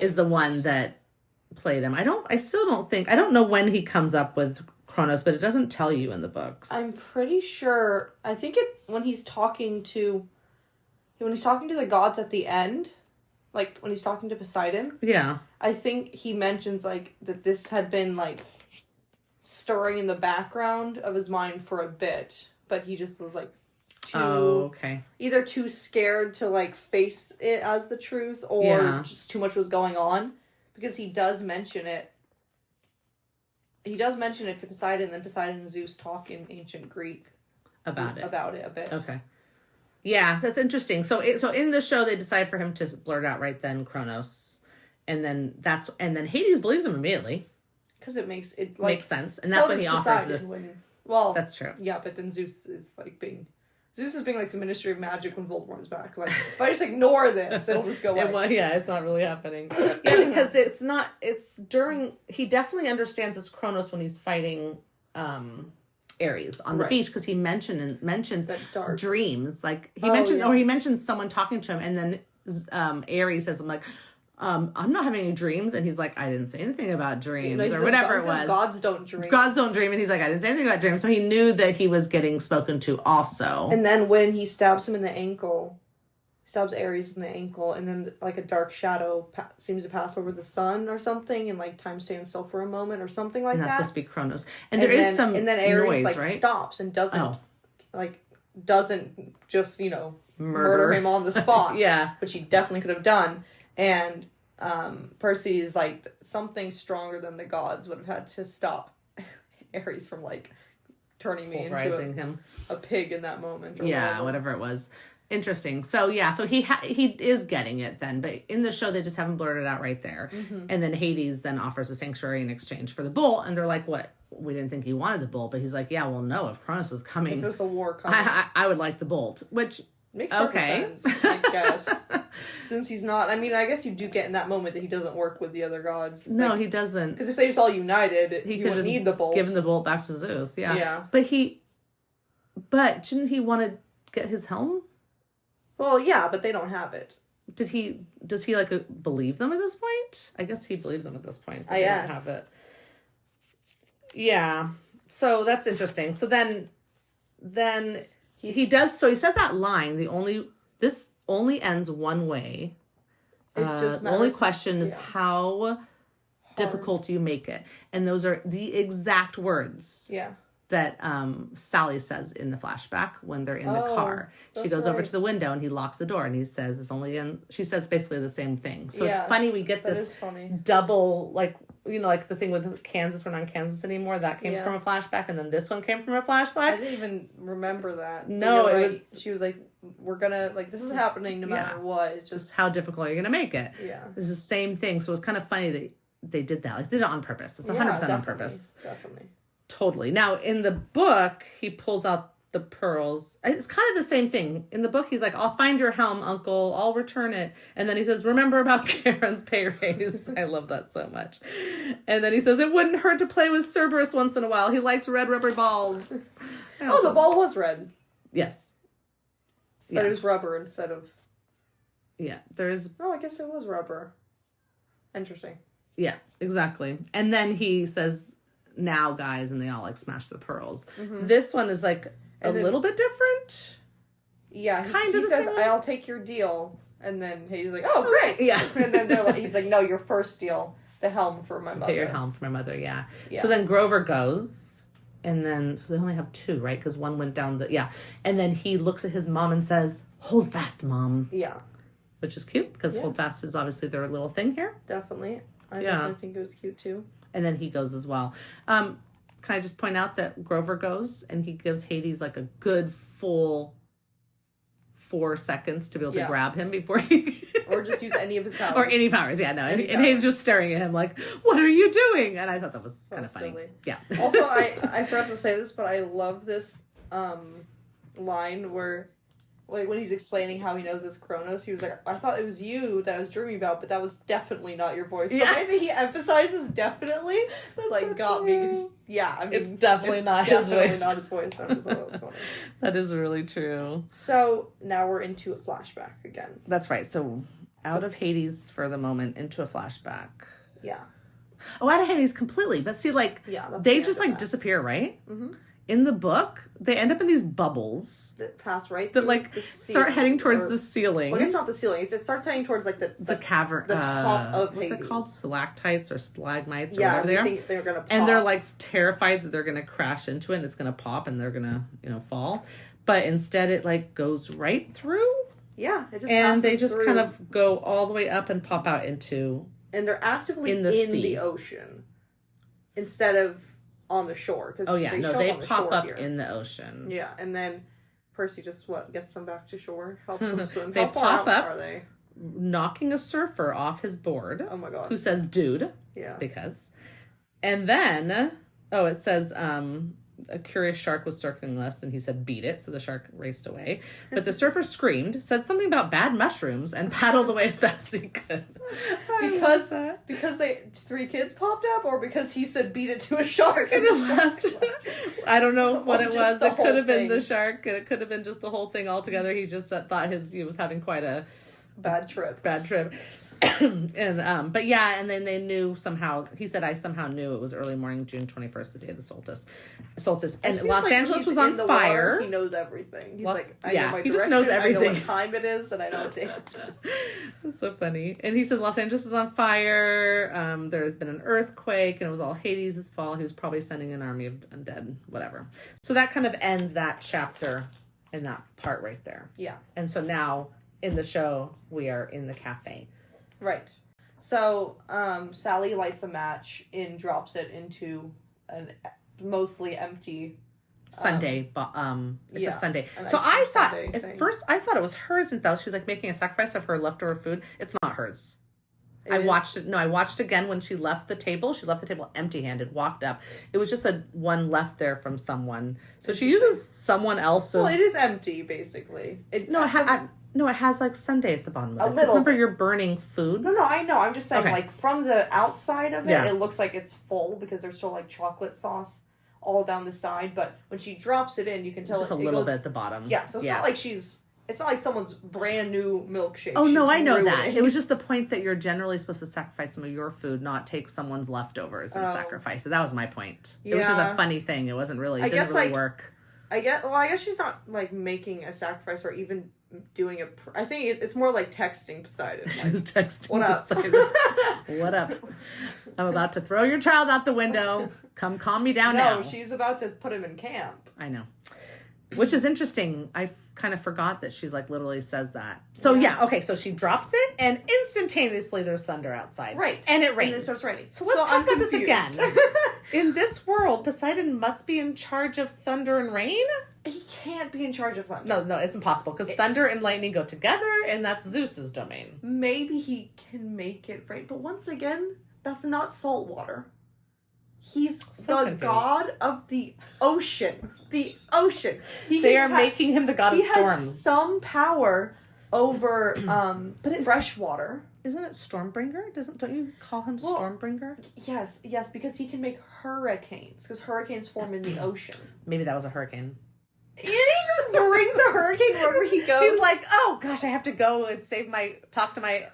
is the one that played him. I still don't think... I don't know when he comes up with Kronos, but it doesn't tell you in the books. I'm pretty sure... I think when he's talking to the gods at the end, like, when he's talking to Poseidon... Yeah. I think he mentions, like, that this had been, like, stirring in the background of his mind for a bit, but he just was, like, either too scared to, like, face it as the truth, or just too much was going on, because he does mention it. He does mention it to Poseidon, and then Poseidon and Zeus talk in ancient Greek about it a bit. Okay. Yeah, so that's interesting. So in the show, they decide for him to blurt out right then Kronos, and then Hades believes him immediately because it makes sense, and that's when he offers this. That's true. Yeah, but then Zeus is being like the Ministry of Magic when Voldemort is back. Like, if I just ignore this, it'll just go away. It's not really happening. Yeah, because he definitely understands it's Kronos when he's fighting Ares on the beach, because he mentions that dark dreams. Like he mentions someone talking to him, and then Ares says, "I'm like, I'm not having any dreams," and he's like, "I didn't say anything about dreams," or whatever it was. Gods don't dream. Gods don't dream, and he's like, "I didn't say anything about dreams." So he knew that he was getting spoken to also. And then when he stabs him in the ankle, stabs Ares in the ankle, and then like a dark shadow seems to pass over the sun or something, and like time stands still for a moment or something like that. And that's supposed to be Kronos. And there is some and then Ares noise, like right? stops and doesn't just murder him on the spot. Yeah, which he definitely could have done. And Percy is like, something stronger than the gods would have had to stop Ares from like turning me into a pig in that moment. Or whatever it was. Interesting. So he is getting it then, but in the show they just haven't blurted out right there. Mm-hmm. And then Hades then offers a sanctuary in exchange for the bolt, and they're like, "What? We didn't think he wanted the bolt," but he's like, "Yeah, well, no. If Kronos is coming, if there's a war coming, I would like the bolt." Which makes perfect sense, I guess. Since he's not, I mean, I guess you do get in that moment that he doesn't work with the other gods. No, he doesn't. Because if they just all united, he would need the bolt. Give him the bolt back to Zeus. Yeah. But didn't he want to get his helm? Well, yeah, but they don't have it. Does he like believe them at this point? I guess he believes them at this point. They don't have it. Yeah. So that's interesting. So then he does. So he says that line. This only ends one way. The only question is how difficult you make it, and those are the exact words. Yeah. That Sally says in the flashback when they're in the car. She goes over to the window and he locks the door and he says it's only in. She says basically the same thing. So it's funny we get this double, like, you know, like the thing with Kansas, we're not in Kansas anymore. That came from a flashback, and then this one came from a flashback. I didn't even remember that. No, it was. She was like, "We're gonna like this is happening no matter what. It's just how difficult are you gonna make it?" Yeah, it's the same thing. So it was kind of funny that they did that. Like they did it on purpose. It's 100% on purpose. Definitely. Totally. Now, in the book, he pulls out the pearls. It's kind of the same thing. In the book, he's like, I'll find your helm, uncle. I'll return it. And then he says, remember about Karen's pay raise. I love that so much. And then he says, it wouldn't hurt to play with Cerberus once in a while. He likes red rubber balls. The ball was red. Yes. But it was rubber instead of... Yeah, there's... Oh, I guess it was rubber. Interesting. Yeah, exactly. And then he says... now guys, and they all like smash the pearls. This one is like a little bit different. Yeah, he says I'll take your deal, and then he's like, oh great, yeah. And then they're like, he's like, no, your first deal, the helm for my mother. Pay your helm for my mother. Yeah. So then Grover goes, and then so they only have two, right? Because one went down and then he looks at his mom and says, hold fast, mom. Yeah, which is cute because hold fast is obviously their little thing here. Definitely. I definitely think it was cute too. And then he goes as well. Can I just point out that Grover goes and he gives Hades like a good full 4 seconds to be able to grab him before he... or just use any of his powers. Or any powers, yeah, no. And Hades just staring at him like, what are you doing? And I thought that was kind of funny. Silly. Yeah. Also, I forgot to say this, but I love this line where... Like, when he's explaining how he knows it's Kronos, he was like, I thought it was you that I was dreaming about, but that was definitely not your voice. The way that he emphasizes definitely, like, got me. Cause, I mean... It's definitely not his voice. Not his voice. That was funny. That is really true. So, now we're into a flashback again. That's right. So, out of Hades for the moment, into a flashback. Yeah. Oh, out of Hades completely. But see, like, they just, like, disappear, right? Mm-hmm. In the book, they end up in these bubbles that pass right that like start heading towards the ceiling. Well, it's not the ceiling. It starts heading towards like the cavern, the top of what's Hades. It called? Stalactites or stalagmites or whatever they are. Think they're gonna pop. And they're like terrified that they're gonna crash into it and it's gonna pop and they're gonna fall. But instead, it like goes right through. Yeah, it just and they just kind of go all the way up and pop out into. And they're actively in the ocean instead of on the shore. Cause they pop up in the ocean. Yeah, and then Percy just gets them back to shore, helps them swim. They How far pop out up, are they? Knocking a surfer off his board. Oh my god! Who says "dude"? Yeah, because, and then it says a curious shark was circling us, and he said beat it, so the shark raced away. But the surfer screamed, said something about bad mushrooms, and paddled away as fast as he could. Because they 3 kids popped up, or because he said beat it to a shark and it left. I don't know what it was. It could have been the shark, and it could have been just the whole thing altogether. He just thought he was having quite a bad trip. And and then they knew somehow. He said, I somehow knew it was early morning, June 21st, the day of the solstice. And Los Angeles was on fire. Water, he knows everything. He's like, I know my he direction, just knows everything. I know what time it is, and I know what day it is. That's so funny. And he says Los Angeles is on fire. There's been an earthquake, and it was all Hades' fault. He was probably sending an army of undead, whatever. So that kind of ends that chapter in that part right there. Yeah. And so now in the show, we are in the cafe. Right. So, Sally lights a match and drops it into a mostly empty Sunday. It's a Sunday. So I thought at first I thought it was hers, and though she's like making a sacrifice of her leftover food. It's not hers. I watched it. No, I watched again when she left the table. She left the table empty-handed, walked up. It was just one left there from someone. So she uses someone else's. Well, it is empty, basically. It has like Sunday at the bottom of it. Remember, you're burning food. No, I know. I'm just saying, like, from the outside of it, it looks like it's full because there's still, like, chocolate sauce all down the side. But when she drops it in, you can tell just a little bit at the bottom. Yeah, so it's not like she's It's not like someone's brand new milkshake. Oh, no, she's I know ruining. that. It was just the point that you're generally supposed to sacrifice some of your food, not take someone's leftovers and sacrifice it. That was my point. It was just a funny thing. It wasn't really, it didn't really work. I guess she's not, like, making a sacrifice or even doing a... I think it's more like texting Poseidon. She was texting what up? Poseidon. What up? I'm about to throw your child out the window. Come calm me down now. No, she's about to put him in camp. I know. Which is interesting. I kind of forgot that she's like literally says that. So okay, so she drops it and instantaneously there's thunder outside. Right. And it rains. And it starts raining. So let's talk about this again. In this world, Poseidon must be in charge of thunder and rain? He can't be in charge of thunder. No, it's impossible because thunder and lightning go together and that's Zeus's domain. Maybe he can make it rain, but once again, that's not salt water. He's the god of the ocean. The ocean. They are making him the god of storms. He has some power over fresh water. Isn't it Stormbringer? Don't you call him Stormbringer? Yes, because he can make hurricanes. Because hurricanes form in the ocean. Maybe that was a hurricane. He just brings a hurricane wherever he goes. He's like, oh gosh, I have to go and talk to my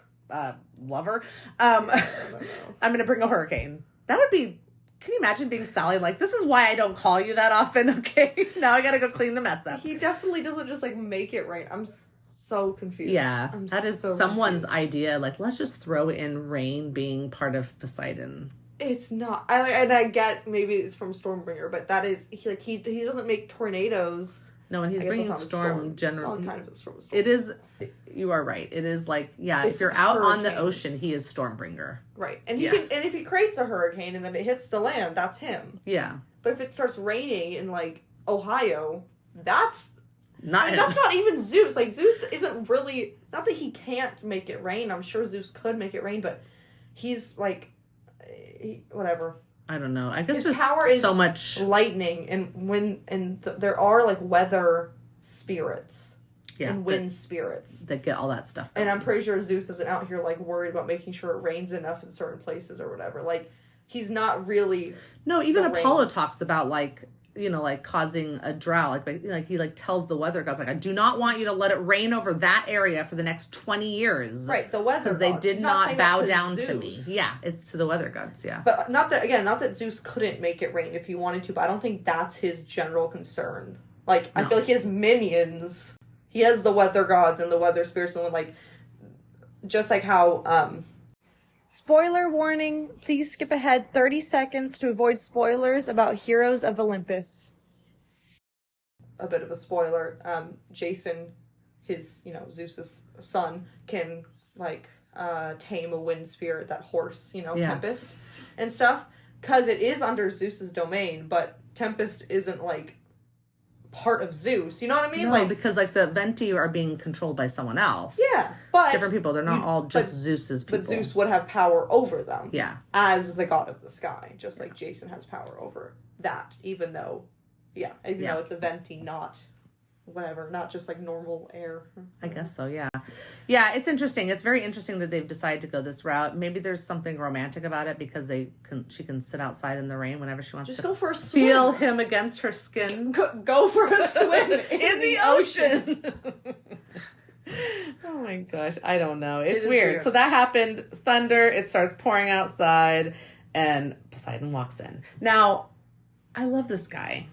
lover. I'm going to bring a hurricane. That would be... Can you imagine being Sally? Like, this is why I don't call you that often, okay? Now I gotta go clean the mess up. He definitely doesn't just, like, make it rain. I'm so confused. Yeah, that is so someone's idea. Like, let's just throw in rain being part of Poseidon. It's not. I get maybe it's from Stormbringer, but that is... He doesn't make tornadoes. No, and he's bringing storm generally. Well, kind of a storm. It is... You are right. It is like, if you're out on the ocean, he is Stormbringer. Right. And and if he creates a hurricane and then it hits the land, that's him. Yeah. But if it starts raining in, like, Ohio, that's not him. That's not even Zeus. Like, Zeus isn't really... Not that he can't make it rain. I'm sure Zeus could make it rain, but he's, like... whatever. I don't know. I guess his there's power is so much... lightning, and there are, like, weather spirits. And wind spirits. That get all that stuff going. And I'm pretty sure Zeus isn't out here, like, worried about making sure it rains enough in certain places or whatever. Like, he's not really... No, even Apollo talks about, like, you know, like, causing a drought. Like he, like, tells the weather gods, like, I do not want you to let it rain over that area for the next 20 years. Right, the weather gods. Because they did not bow down to me. Yeah, it's to the weather gods, yeah. But not that Zeus couldn't make it rain if he wanted to, but I don't think that's his general concern. Like, I feel like his minions... He has the weather gods and the weather spirits and like, just like how, Spoiler warning, please skip ahead 30 seconds to avoid spoilers about Heroes of Olympus. A bit of a spoiler, Jason, Zeus's son, can, like, tame a wind spirit, that horse, Tempest and stuff, because it is under Zeus's domain, but Tempest isn't, like, part of Zeus, you know what I mean? No, like, because like the Venti are being controlled by someone else. Yeah, but different people. They're not all just Zeus's people. But Zeus would have power over them. Yeah, as the god of the sky, just like Jason has power over that. Even though it's a Venti, not whatever, not just like normal air. I guess so. Yeah, yeah. It's interesting. It's very interesting that they've decided to go this route. Maybe there's something romantic about it because she can sit outside in the rain whenever she wants. Just to go for a swim. Feel him against her skin. Go for a swim in the ocean. Oh my gosh, I don't know. It's weird. So that happened. Thunder. It starts pouring outside, and Poseidon walks in. Now, I love this guy.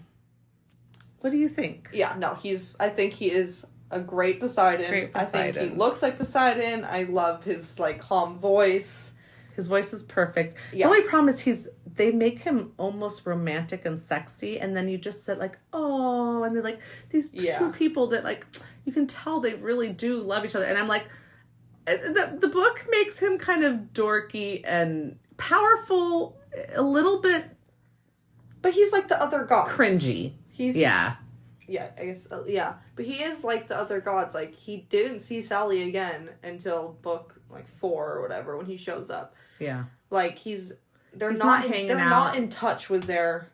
What do you think? Yeah, no, I think he is a great Poseidon. I think he looks like Poseidon. I love his, like, calm voice. His voice is perfect. Yeah. The only problem is they make him almost romantic and sexy, and then you just said, like, oh, and they're like these two people that, like, you can tell they really do love each other. And I'm like, the book makes him kind of dorky and powerful, a little bit... But he's like the other gods. Cringy. Yeah, I guess, But he is like the other gods. Like, he didn't see Sally again until book, like, 4 or whatever, when he shows up. Yeah. Like, they're not in touch with their...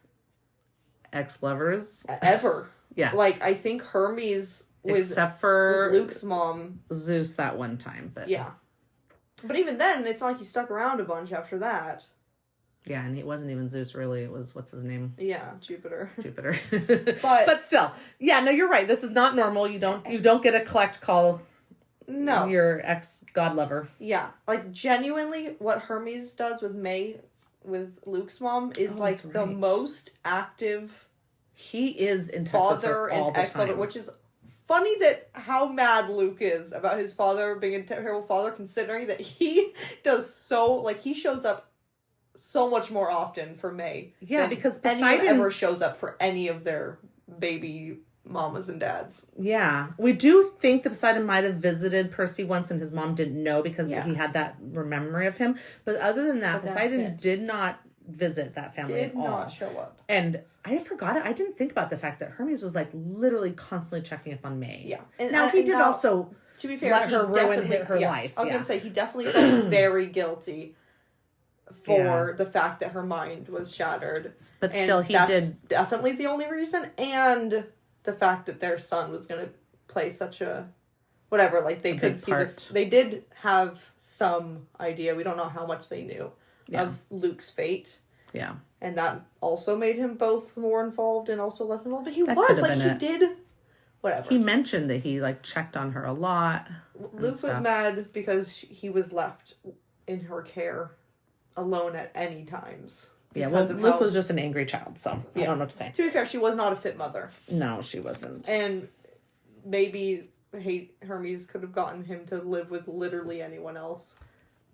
ex-lovers. Ever. Yeah. Like, I think Hermes was... Except for... with Luke's mom. Zeus that one time, but... Yeah. But even then, it's not like he stuck around a bunch after that. Yeah, and it wasn't even Zeus, really. It was, what's his name? Yeah, Jupiter. Jupiter. But but still, yeah, no, you're right. This is not normal. You don't get a collect call. No. Your ex-god lover. Yeah. Like, genuinely, what Hermes does with May, with Luke's mom, is, like, the most active... He is in touch with her all the time. Which is funny that how mad Luke is about his father being a terrible father, considering that he does so... Like, he shows up so much more often for May. Yeah, because Poseidon ever shows up for any of their baby mamas and dads. Yeah. We do think that Poseidon might have visited Percy once and his mom didn't know because he had that memory of him. But other than that, Poseidon did not visit that family at all. Did not show up. And I forgot it. I didn't think about the fact that Hermes was like literally constantly checking up on May. Yeah. And now he did also to be fair, let her ruin her life. I was going to say, he definitely felt very guilty for the fact that her mind was shattered. But still, that's definitely the only reason. And the fact that their son was going to play such a... Whatever, like, they could see... They did have some idea, we don't know how much they knew, of Luke's fate. Yeah. And that also made him both more involved and also less involved. But he was, like, he did... Whatever. He mentioned that he, like, checked on her a lot. Luke was mad because he was left in her care alone at any times. Yeah, well, Luke was just an angry child, so I don't know what to say. To be fair, she was not a fit mother. No, she wasn't. And maybe Hermes could have gotten him to live with literally anyone else.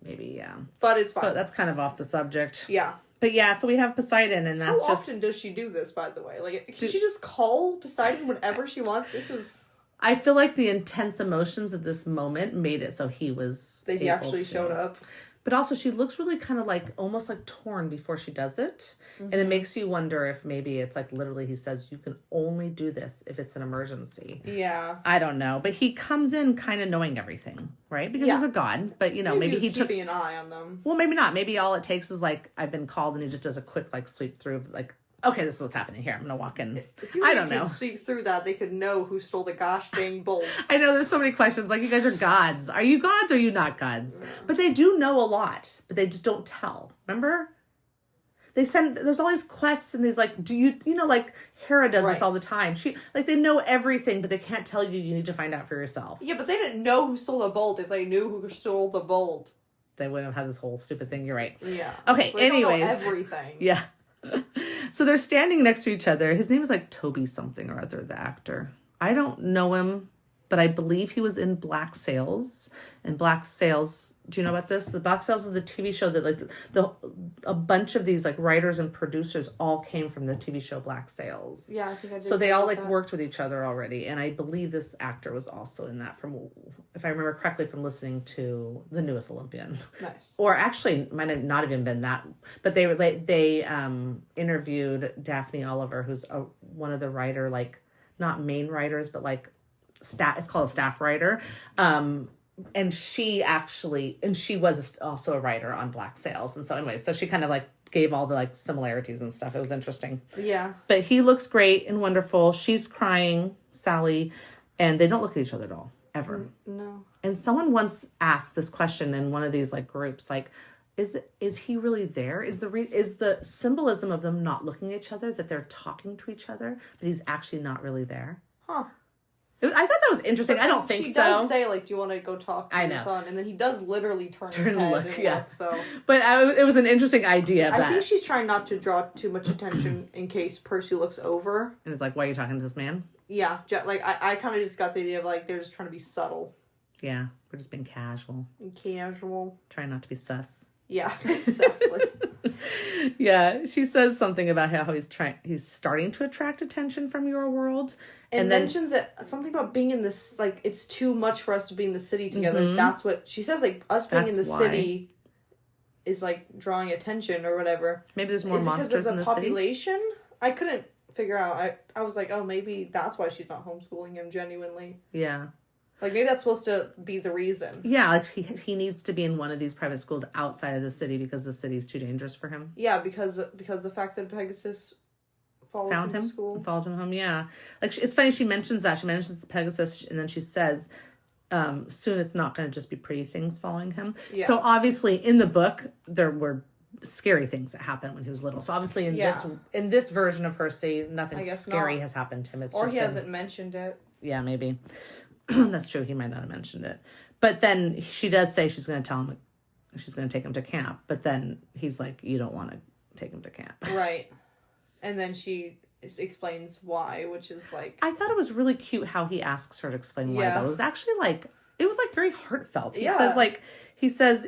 Maybe, yeah. But it's fine. But that's kind of off the subject. Yeah. But yeah, so we have Poseidon, and that's How often does she do this, by the way? Like, can she just call Poseidon whenever she wants? This is... I feel like the intense emotions of this moment made it so he was That he actually showed up. But also, she looks really kind of like, almost like torn before she does it. Mm-hmm. And it makes you wonder if maybe it's like, literally, he says, you can only do this if it's an emergency. Yeah. I don't know. But he comes in kind of knowing everything, right? Because he's a god. But, you know, maybe he took... keeping an eye on them. Well, maybe not. Maybe all it takes is like, I've been called, and he just does a quick, like, sweep through, like, okay, this is what's happening here. I'm going to walk in. I don't know. Sweep through that, they could know who stole the gosh dang bolt. I know there's so many questions. Like, you guys are gods. Are you gods or are you not gods? But they do know a lot, but they just don't tell. Remember? There's all these quests and these, like, like Hera does this all the time. They know everything, but they can't tell you. You need to find out for yourself. Yeah, but they didn't know who stole the bolt. If they knew who stole the bolt, they wouldn't have had this whole stupid thing. You're right. Yeah. Okay, so anyways. Don't know everything. Yeah. So they're standing next to each other. His name is like Toby something or other, the actor. I don't know him, but I believe he was in Black Sails. And Black Sails, do you know about this? The Black Sails is a TV show that, like, a bunch of these, like, writers and producers all came from the TV show Black Sails. Yeah, I think I did. So they all, like, worked with each other already. And I believe this actor was also in that, from, if I remember correctly, from listening to The Newest Olympian. Nice. Or actually, might have not even been that. But they interviewed Daphne Oliver, who's one of the writer, like, not main writers, but, like, it's called a staff writer. And she was also a writer on Black Sails. And so anyway, so she kind of like gave all the like similarities and stuff. It was interesting. Yeah. But he looks great and wonderful. She's crying, Sally, and they don't look at each other at all, ever. No. And someone once asked this question in one of these like groups, like, is he really there? Is the symbolism of them not looking at each other that they're talking to each other, but he's actually not really there? Huh. I thought that was interesting. I don't think so. She does say, like, do you want to go talk to your son? And then he does literally turn his head and look, so. But it was an interesting idea. I think she's trying not to draw too much attention in case Percy looks over. And it's like, why are you talking to this man? Yeah. Like, I kind of just got the idea of, like, they're just trying to be subtle. Yeah. We're just being casual. Trying not to be sus. Yeah, exactly. Yeah, she says something about how he's starting to attract attention from your world. And then mentions something about being in this, like, it's too much for us to be in the city together. Mm-hmm. That's what she says, like, us being in the city is, like, drawing attention or whatever. Maybe there's more monsters in the population? City? I couldn't figure out. I was like, oh, maybe that's why she's not homeschooling him genuinely. Yeah. Like, maybe that's supposed to be the reason. Yeah, like he needs to be in one of these private schools outside of the city because the city's too dangerous for him. Yeah, because the fact that Pegasus followed him to school. Followed him home, yeah. Like, it's funny, she mentions that. She mentions Pegasus, and then she says, soon it's not going to just be pretty things following him. Yeah. So, obviously, in the book, there were scary things that happened when he was little. So obviously in this version of Percy, nothing scary has happened to him. It's or just he hasn't mentioned it. Yeah, maybe. That's true. He might not have mentioned it. But then she does say she's going to tell him, she's going to take him to camp. But then he's like, you don't want to take him to camp. Right. And then she explains why, which is like... I thought it was really cute how he asks her to explain why. Though. It was actually like, it was like very heartfelt. He says,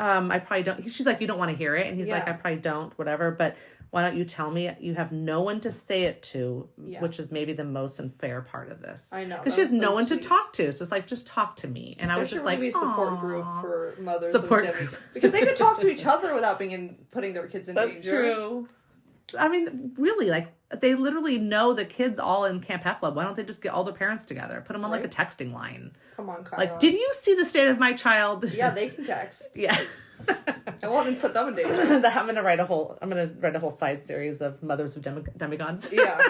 I probably don't... She's like, you don't want to hear it. And he's like, I probably don't, whatever. But why don't you tell me? You have no one to say it to, which is maybe the most unfair part of this. I know. Because she has no one to talk to. So it's like, just talk to me. And I was just like, a support group for mothers support group. Because they could talk to each other without putting their kids in danger. That's true. I mean, really, like, they literally know the kids all in Camp Hecla. Why don't they just get all their parents together? Put them on, like, a texting line. Come on, Kyle. Like, did you see the state of my child? Yeah, they can text. Yeah. I want to put them in danger. I'm gonna write a whole side series of mothers of demigods. Yeah.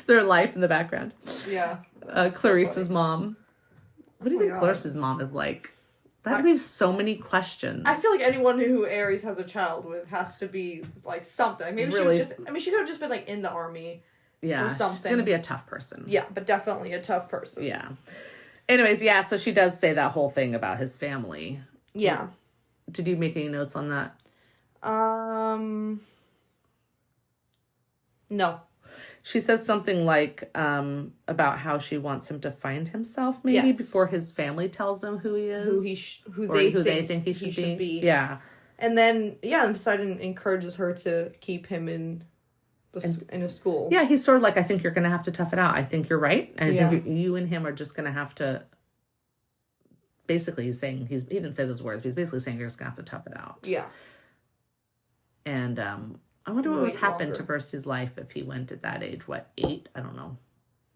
Their life in the background. Yeah. Clarissa's mom. What do you think Clarissa's mom is like? That leaves so many questions. I feel like anyone who Aries has a child with has to be like something. Maybe really, she could have just been like in the army. Yeah. Or something. She's gonna be a tough person. Yeah, but definitely a tough person. Yeah. Anyways, yeah, so she does say that whole thing about his family. Yeah. Did you make any notes on that? No. She says something like about how she wants him to find himself, maybe before his family tells him who he is, who they think he should be. Yeah, and then Poseidon encourages her to keep him in a school. Yeah, he's sort of like, I think you're going to have to tough it out. I think you're right, and I think you and him are just going to have to. Basically, he's saying he didn't say those words, but he's basically saying you're just going to have to tough it out. Yeah, and I wonder what would happen to Percy's life if he went at that age. What, 8? I don't know.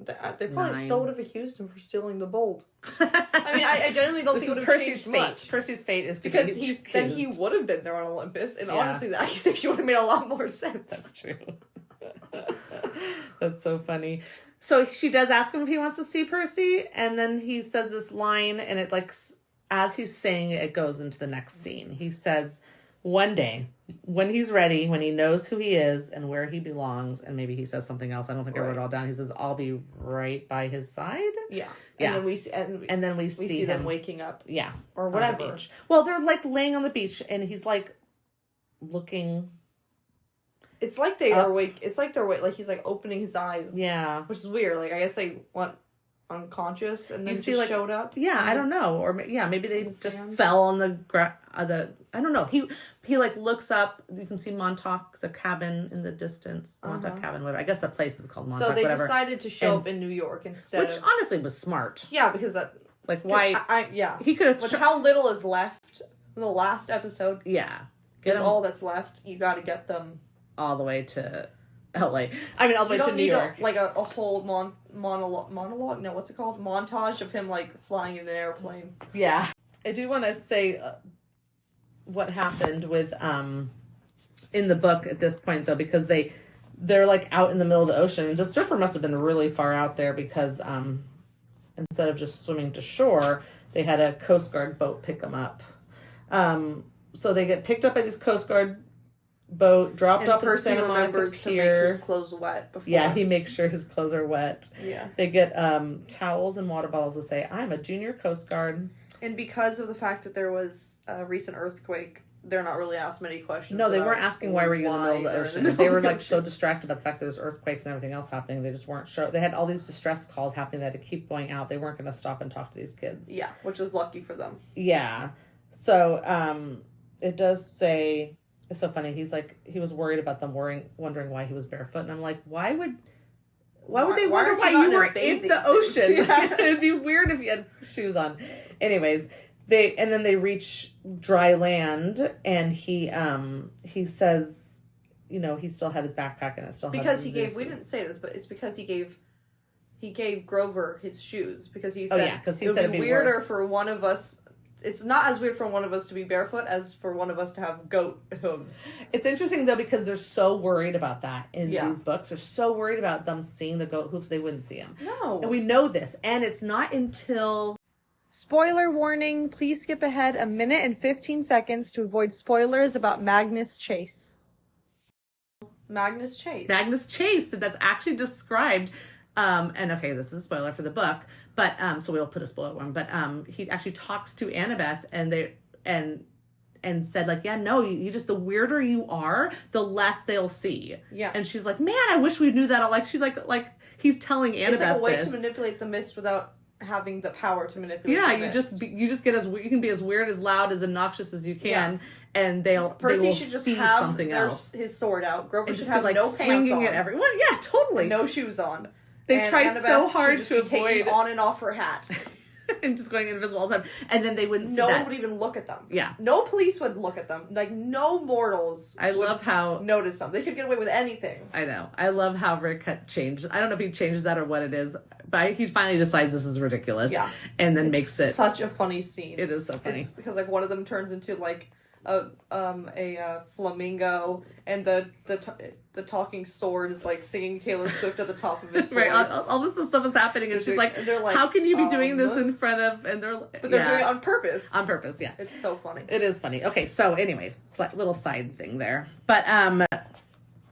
They probably still would have accused him for stealing the bolt. I mean, I genuinely don't think it would have changed much. Percy's fate is to because then he would have been there on Olympus, and honestly, the accusation would have made a lot more sense. That's true. That's so funny. So she does ask him if he wants to see Percy, and then he says this line, and it like, as he's saying it, it goes into the next scene. He says, one day, when he's ready, when he knows who he is and where he belongs, and maybe he says something else. I don't think I wrote it all down. He says, "I'll be right by his side." Yeah, yeah. And then we see them waking up. Yeah, or whatever. The well, they're like laying on the beach, and he's like looking. It's like they are awake. It's like they're awake. Like he's like opening his eyes. Yeah, which is weird. Like I guess they went unconscious and then just like, showed up. Yeah, I don't know. Or maybe they just fell on the ground. I don't know. He like looks up. You can see Montauk, the cabin in the distance. Montauk cabin, whatever. I guess the place is called Montauk. So they decided to show up in New York instead. Which honestly was smart. Yeah, because that like why? He could have. With how little is left in the last episode. Yeah, get all that's left. You got to get them all the way to LA. I mean, all the way to New York. Like a whole monologue. No, what's it called? Montage of him like flying in an airplane. Yeah, I do want to say what happened with in the book at this point though, because they're like out in the middle of the ocean, and the surfer must have been really far out there because instead of just swimming to shore, they had a Coast Guard boat pick them up. So they get picked up by this Coast Guard boat, dropped off at Santa Monica Pier. To make his clothes wet before. Yeah, he makes sure his clothes are wet. Yeah. They get towels and water bottles to say, "I'm a junior Coast Guard." And because of the fact that there was a recent earthquake, they're not really asked many questions. No, they weren't asking why were you in the middle of the ocean. They were like so distracted by the fact that there's earthquakes and everything else happening. They just weren't sure. They had all these distress calls happening that had to keep going out. They weren't going to stop and talk to these kids. Yeah, which was lucky for them. Yeah. So it does say, it's so funny. He's like, he was worried about them wondering why he was barefoot. And I'm like, why would they wonder why you were in the ocean? Yeah. It'd be weird if you had shoes on. Anyways, then they reach dry land, and he says, he still had his backpack and it still had because he gave. We didn't say this, but it's because he gave Grover his shoes because he said it would be weirder worse for one of us. It's not as weird for one of us to be barefoot as for one of us to have goat hooves. It's interesting, though, because they're so worried about that in these books. They're so worried about them seeing the goat hooves, they wouldn't see them. No. And we know this. And it's not until Spoiler warning, please skip ahead a minute and 15 seconds to avoid spoilers about Magnus Chase. Magnus Chase. Magnus Chase, that's actually described, and okay, this is a spoiler for the book, but, so we'll put a spoiler one, but, he actually talks to Annabeth and said like, yeah, no, you just, the weirder you are, the less they'll see. Yeah. And she's like, man, I wish we knew that. Like, she's like, he's telling Annabeth it's like a way this. to manipulate the mist without having the power to manipulate yeah, the mist. you just get you can be as weird, as loud, as obnoxious as you can, and Percy they will should just see have something else. his sword out. Grover And should just have be like no swinging pants it on. everyone. Yeah, totally. No shoes on. They and try Annabeth so hard should just to be taking avoid on and off her hat. and just going invisible all the time, and then they wouldn't see No that. one would even look at them. Yeah. No police would look at them. Like, no mortals I love how notice them. They could get away with anything. I know. I love how Rick had changed. I don't know if he changes that or what it is, but he finally decides this is ridiculous. Yeah. And then makes it such a funny scene. It is so funny. Because like one of them turns into like a flamingo, and the talking sword is like singing Taylor Swift at the top of its voice. Right. All this stuff is happening, and she's like, they're like, how can you be doing this in front of, and they're but they're doing it on purpose. On purpose, yeah. It's so funny. It is funny. Okay, so anyways, little side thing there. But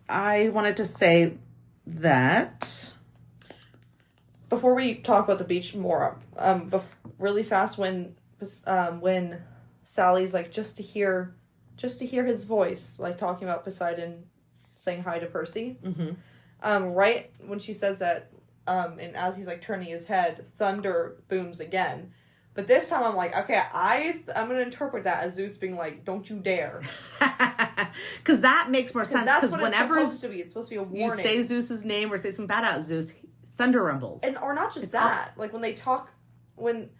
I wanted to say that before we talk about the beach more, really fast, when Sally's like, just to hear his voice, like talking about Poseidon saying hi to Percy. Mm-hmm. Right when she says that, and as he's like turning his head, thunder booms again. But this time I'm like, okay, I'm gonna interpret that as Zeus being like, don't you dare. Because that makes more sense. That's what whenever it's supposed to be a warning. You say Zeus's name or say something bad about Zeus, thunder rumbles. And or not just that. Like when they talk, when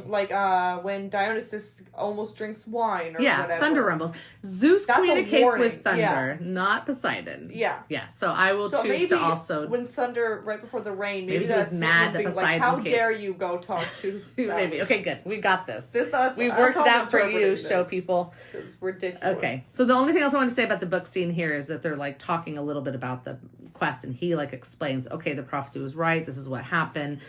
when Dionysus almost drinks wine or whatever. Thunder rumbles. Zeus communicates with thunder, not Poseidon. Yeah. Yeah, so I will choose to also... when thunder, right before the rain, maybe that's he was mad that like, Poseidon how came. dare you go talk to Maybe. Okay, good. We got this. We've worked it out for you, show people. It's ridiculous. Okay, so the only thing else I want to say about the book scene here is that they're like talking a little bit about the quest, and he like explains, okay, the prophecy was right, this is what happened.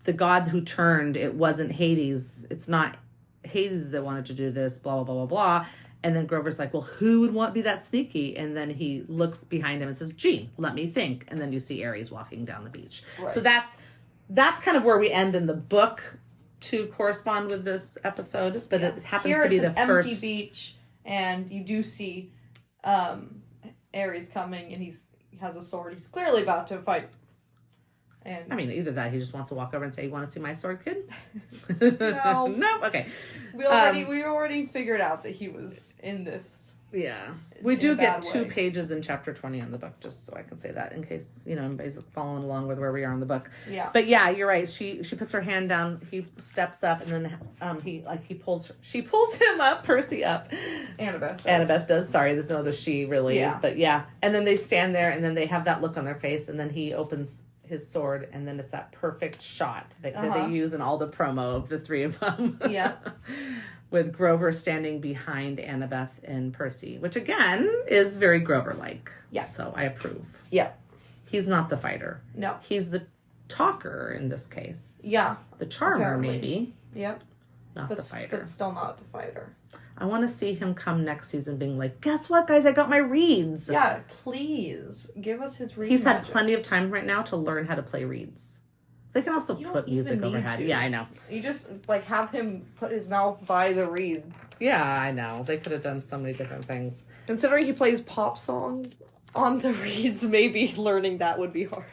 The god who turned, it wasn't Hades. It's not Hades that wanted to do this, blah, blah, blah, blah, blah. And then Grover's like, well, who would want to be that sneaky? And then he looks behind him and says, gee, let me think. And then you see Ares walking down the beach. Right. So that's kind of where we end in the book to correspond with this episode. But it happens to be the first... empty beach, and you do see Ares coming, and he has a sword. He's clearly about to fight. And I mean, either that, he just wants to walk over and say, you want to see my sword, kid? No. No? Okay. We already figured out that he was in this. Yeah. We do get 2 pages in chapter 20 on the book, just so I can say that in case, anybody's following along with where we are in the book. Yeah. But yeah, you're right. She puts her hand down, he steps up, and then she pulls him up, Percy up. Annabeth does. Sorry, there's no other she really. Yeah. But yeah. And then they stand there, and then they have that look on their face, and then he opens his sword, and then it's that perfect shot that they use in all the promo of the 3 of them. Yeah. With Grover standing behind Annabeth and Percy, which again is very Grover-like. Yeah. So I approve. Yeah. He's not the fighter. No. He's the talker in this case. Yeah. The charmer, apparently. Maybe. Yep. Not the fighter. But still not the fighter. I want to see him come next season being like, guess what, guys? I got my reeds. Yeah, please. Give us his reeds. He's had plenty of time right now to learn how to play reeds. They can also put music overhead. Yeah, I know. You just, have him put his mouth by the reeds. Yeah, I know. They could have done so many different things. Considering he plays pop songs on the reeds, maybe learning that would be hard.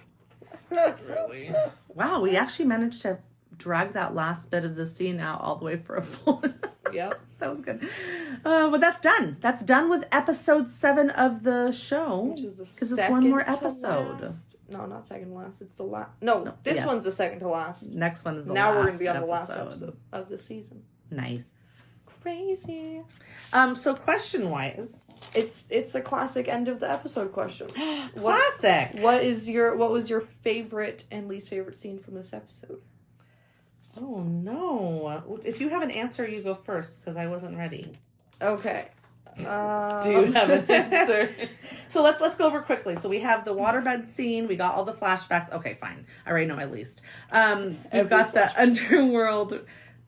Really? Wow, we actually managed to drag that last bit of the scene out all the way for a full... Yep. That was good. But that's done. That's done with episode 7 of the show. Which is the second because it's one more episode. No, not second to last. It's the last. No, this one's the second to last. Next one is the now last. Now we're going to be on episode. the last episode of the season. Nice. Crazy. So question-wise, it's a classic end of the episode question. Classic. What was your favorite and least favorite scene from this episode? Oh no! If you have an answer, you go first because I wasn't ready. Okay. Do you have an answer? So let's go over quickly. So we have the waterbed scene. We got all the flashbacks. Okay, fine. I already know my least. We've got the underworld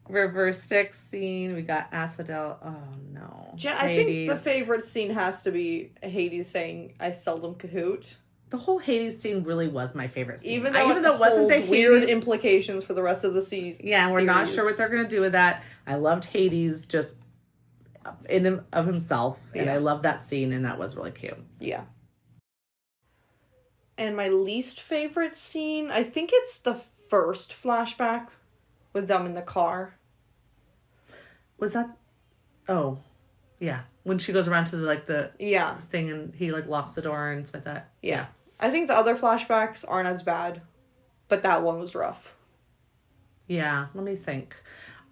reverse stick scene. We got Asphodel. Oh no. I think the favorite scene has to be Hades saying, "I seldom Cahoot." The whole Hades scene really was my favorite scene. Even though it wasn't the weird implications for the rest of the season. Yeah, we're not sure what they're going to do with that. I loved Hades just of himself, and I love that scene, and that was really cute. Yeah. And my least favorite scene, I think it's the first flashback with them in the car. Was that? Oh, yeah. When she goes around to the yeah thing, and he locks the door and stuff like that. Yeah. I think the other flashbacks aren't as bad, but that one was rough. Yeah, let me think.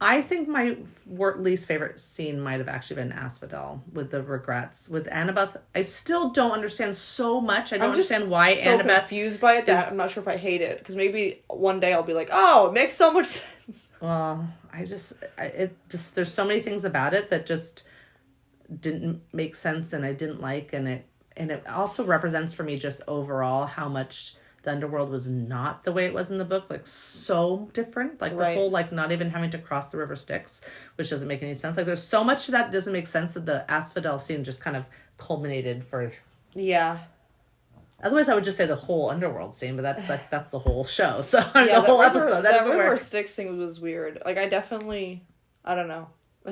I think my least favorite scene might have actually been Asphodel with the regrets. With Annabeth, I still don't understand so much. I don't understand why Annabeth... I'm so confused by it that I'm not sure if I hate it. Because maybe one day I'll be like, oh, it makes so much sense. Well, there's so many things about it that just didn't make sense and I didn't like. And it also represents for me just overall how much... the underworld was not the way it was in the book, so different. The whole, not even having to cross the river Styx, which doesn't make any sense. There's so much that doesn't make sense that the Asphodel scene just kind of culminated for... Yeah. Otherwise, I would just say the whole underworld scene, but that's the whole show. So, the whole episode. That doesn't work. The river Styx thing was weird. I don't know. I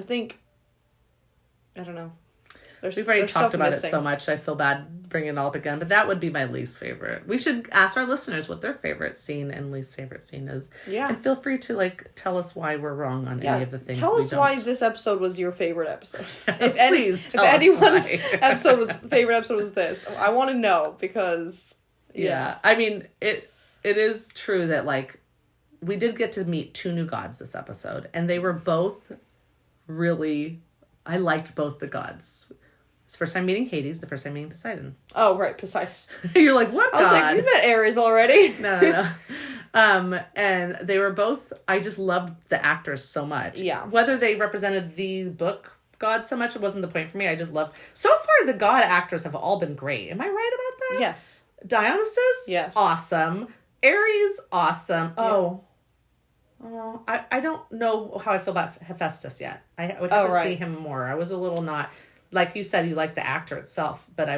don't know. We've already talked about it so much. I feel bad bringing it all up again, but that would be my least favorite. We should ask our listeners what their favorite scene and least favorite scene is. Yeah. And feel free to tell us why we're wrong on any of the things. Tell us why this episode was your favorite episode. Please tell us anyone's why. favorite episode was this, I want to know because I mean it is true that we did get to meet two new gods this episode, and they were both really. I liked both the gods. It's the first time meeting Hades, the first time meeting Poseidon. Oh, right, Poseidon. You're like, what god? I was like, we met Ares already. No. And they were both, I just loved the actors so much. Yeah. Whether they represented the book god so much, it wasn't the point for me. I just loved, so far the god actors have all been great. Am I right about that? Yes. Dionysus? Yes. Awesome. Ares? Awesome. Yeah. Oh, I don't know how I feel about Hephaestus yet. I would have to see him more. I was a little not... Like you said, you like the actor itself, but I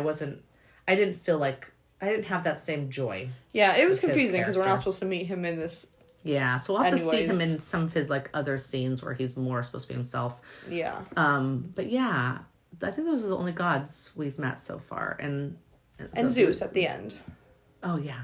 didn't feel like, I didn't have that same joy. Yeah, it was confusing because we're not supposed to meet him in this. Yeah, so we'll have to see him in some of his other scenes where he's more supposed to be himself. Yeah. But yeah, I think those are the only gods we've met so far. And Zeus at the end. Oh, yeah.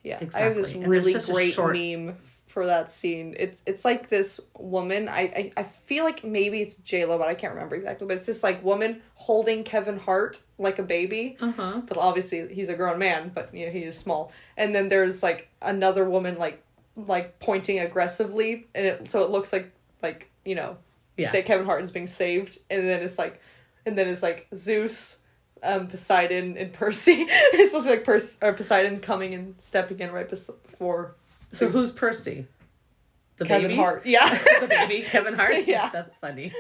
Yeah, exactly. I have this really great meme for that scene. It's like this woman, I feel like maybe it's J-Lo, but I can't remember exactly, but it's this woman holding Kevin Hart like a baby. But obviously he's a grown man, but he is small. And then there's another woman like pointing aggressively, and so it looks like that Kevin Hart is being saved, and then it's Zeus, Poseidon, and Percy. It's supposed to be Poseidon coming and stepping in right before. So who's Percy? The Kevin baby? Hart. Yeah. The baby, Kevin Hart? Yeah. That's funny.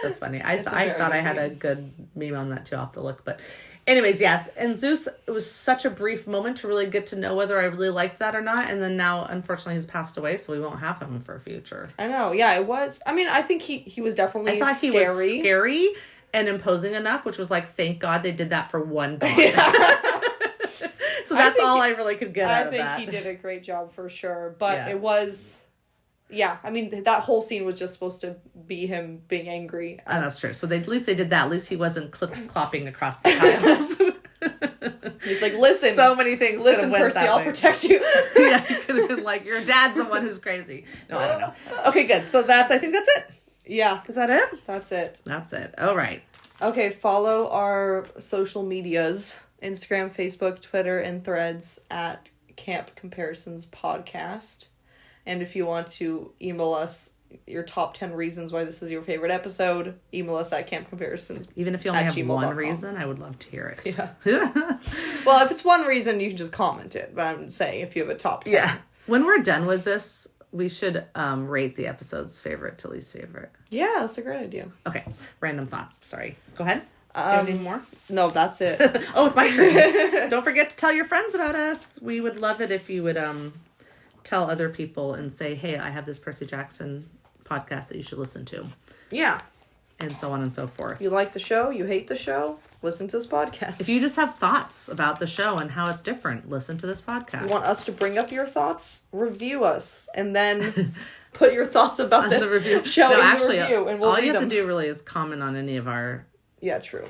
That's funny. I thought I had a good meme on that too. I'll have to look. But anyways, yes. And Zeus, it was such a brief moment to really get to know whether I really liked that or not. And then now, unfortunately, he's passed away, so we won't have him for a future. I know. Yeah, it was. I mean, I think he was definitely scary. I thought he was scary and imposing enough, which was thank God they did that for one god. Yeah. So that's all I really could get out of that. I think he did a great job for sure. But it was... Yeah, I mean, that whole scene was just supposed to be him being angry. And that's true. So at least they did that. At least he wasn't clopping across the tiles. He's like, listen. So many things could have went Percy, I'll protect you. Yeah, he could have been like, your dad's the one who's crazy. No, I don't know. Okay, good. So I think that's it. Yeah. Is that it? That's it. That's it. All right. Okay, follow our social medias. Instagram, Facebook, Twitter, and Threads at Camp Comparisons Podcast. And if you want to email us your top 10 reasons why this is your favorite episode, email us at Camp Comparisons. Even if you only have one reason, I would love to hear it. Yeah. Well, if it's one reason, you can just comment it. But I'm saying if you have a top 10. Yeah. When we're done with this, we should rate the episode's favorite to least favorite. Yeah, that's a great idea. Okay, random thoughts. Sorry. Go ahead. Do you have any more? No, that's it. Oh, it's my turn. Don't forget to tell your friends about us. We would love it if you would tell other people and say, hey, I have this Percy Jackson podcast that you should listen to. Yeah. And so on and so forth. You like the show? You hate the show? Listen to this podcast. If you just have thoughts about the show and how it's different, listen to this podcast. You want us to bring up your thoughts? Review us. And then put your thoughts about the review. Show in the review. And we'll all read you have them. to do really is comment on any of our Yeah, true.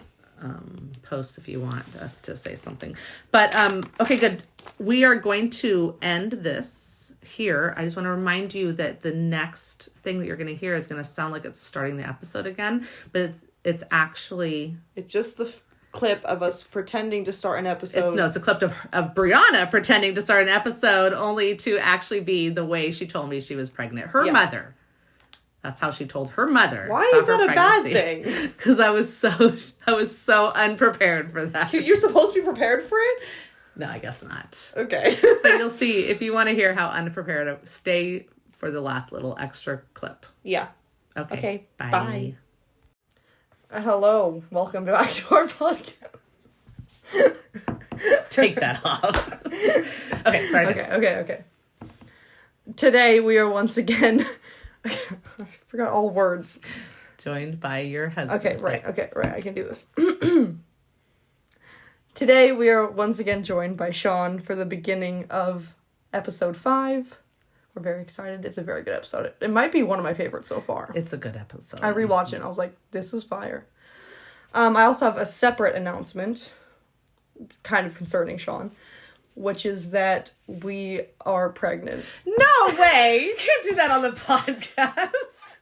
posts if you want us to say something. But, okay, good. We are going to end this here. I just want to remind you that the next thing that you're going to hear is going to sound like it's starting the episode again, but it's actually... It's just the clip of us pretending to start an episode. It's a clip of Brianna pretending to start an episode, only to actually be the way she told me she was pregnant. Her mother. That's how she told her mother. Why is that a bad thing? Because I was so unprepared for that. You're supposed to be prepared for it? No, I guess not. Okay. But you'll see, if you want to hear how unprepared, stay for the last little extra clip. Yeah. Okay. Bye. Bye. Hello. Welcome back to our podcast. Take that off. Okay, sorry. Okay. Today we are once again... I forgot all words. Joined by your husband. Okay, right. I can do this. Today we are once again joined by Sean for the beginning of episode 5. We're very excited. It's a very good episode. It might be one of my favorites so far. It's a good episode. I rewatched it and I was like, this is fire. I also have a separate announcement, kind of concerning Sean, which is that we are pregnant. No way! You can't do that on the podcast.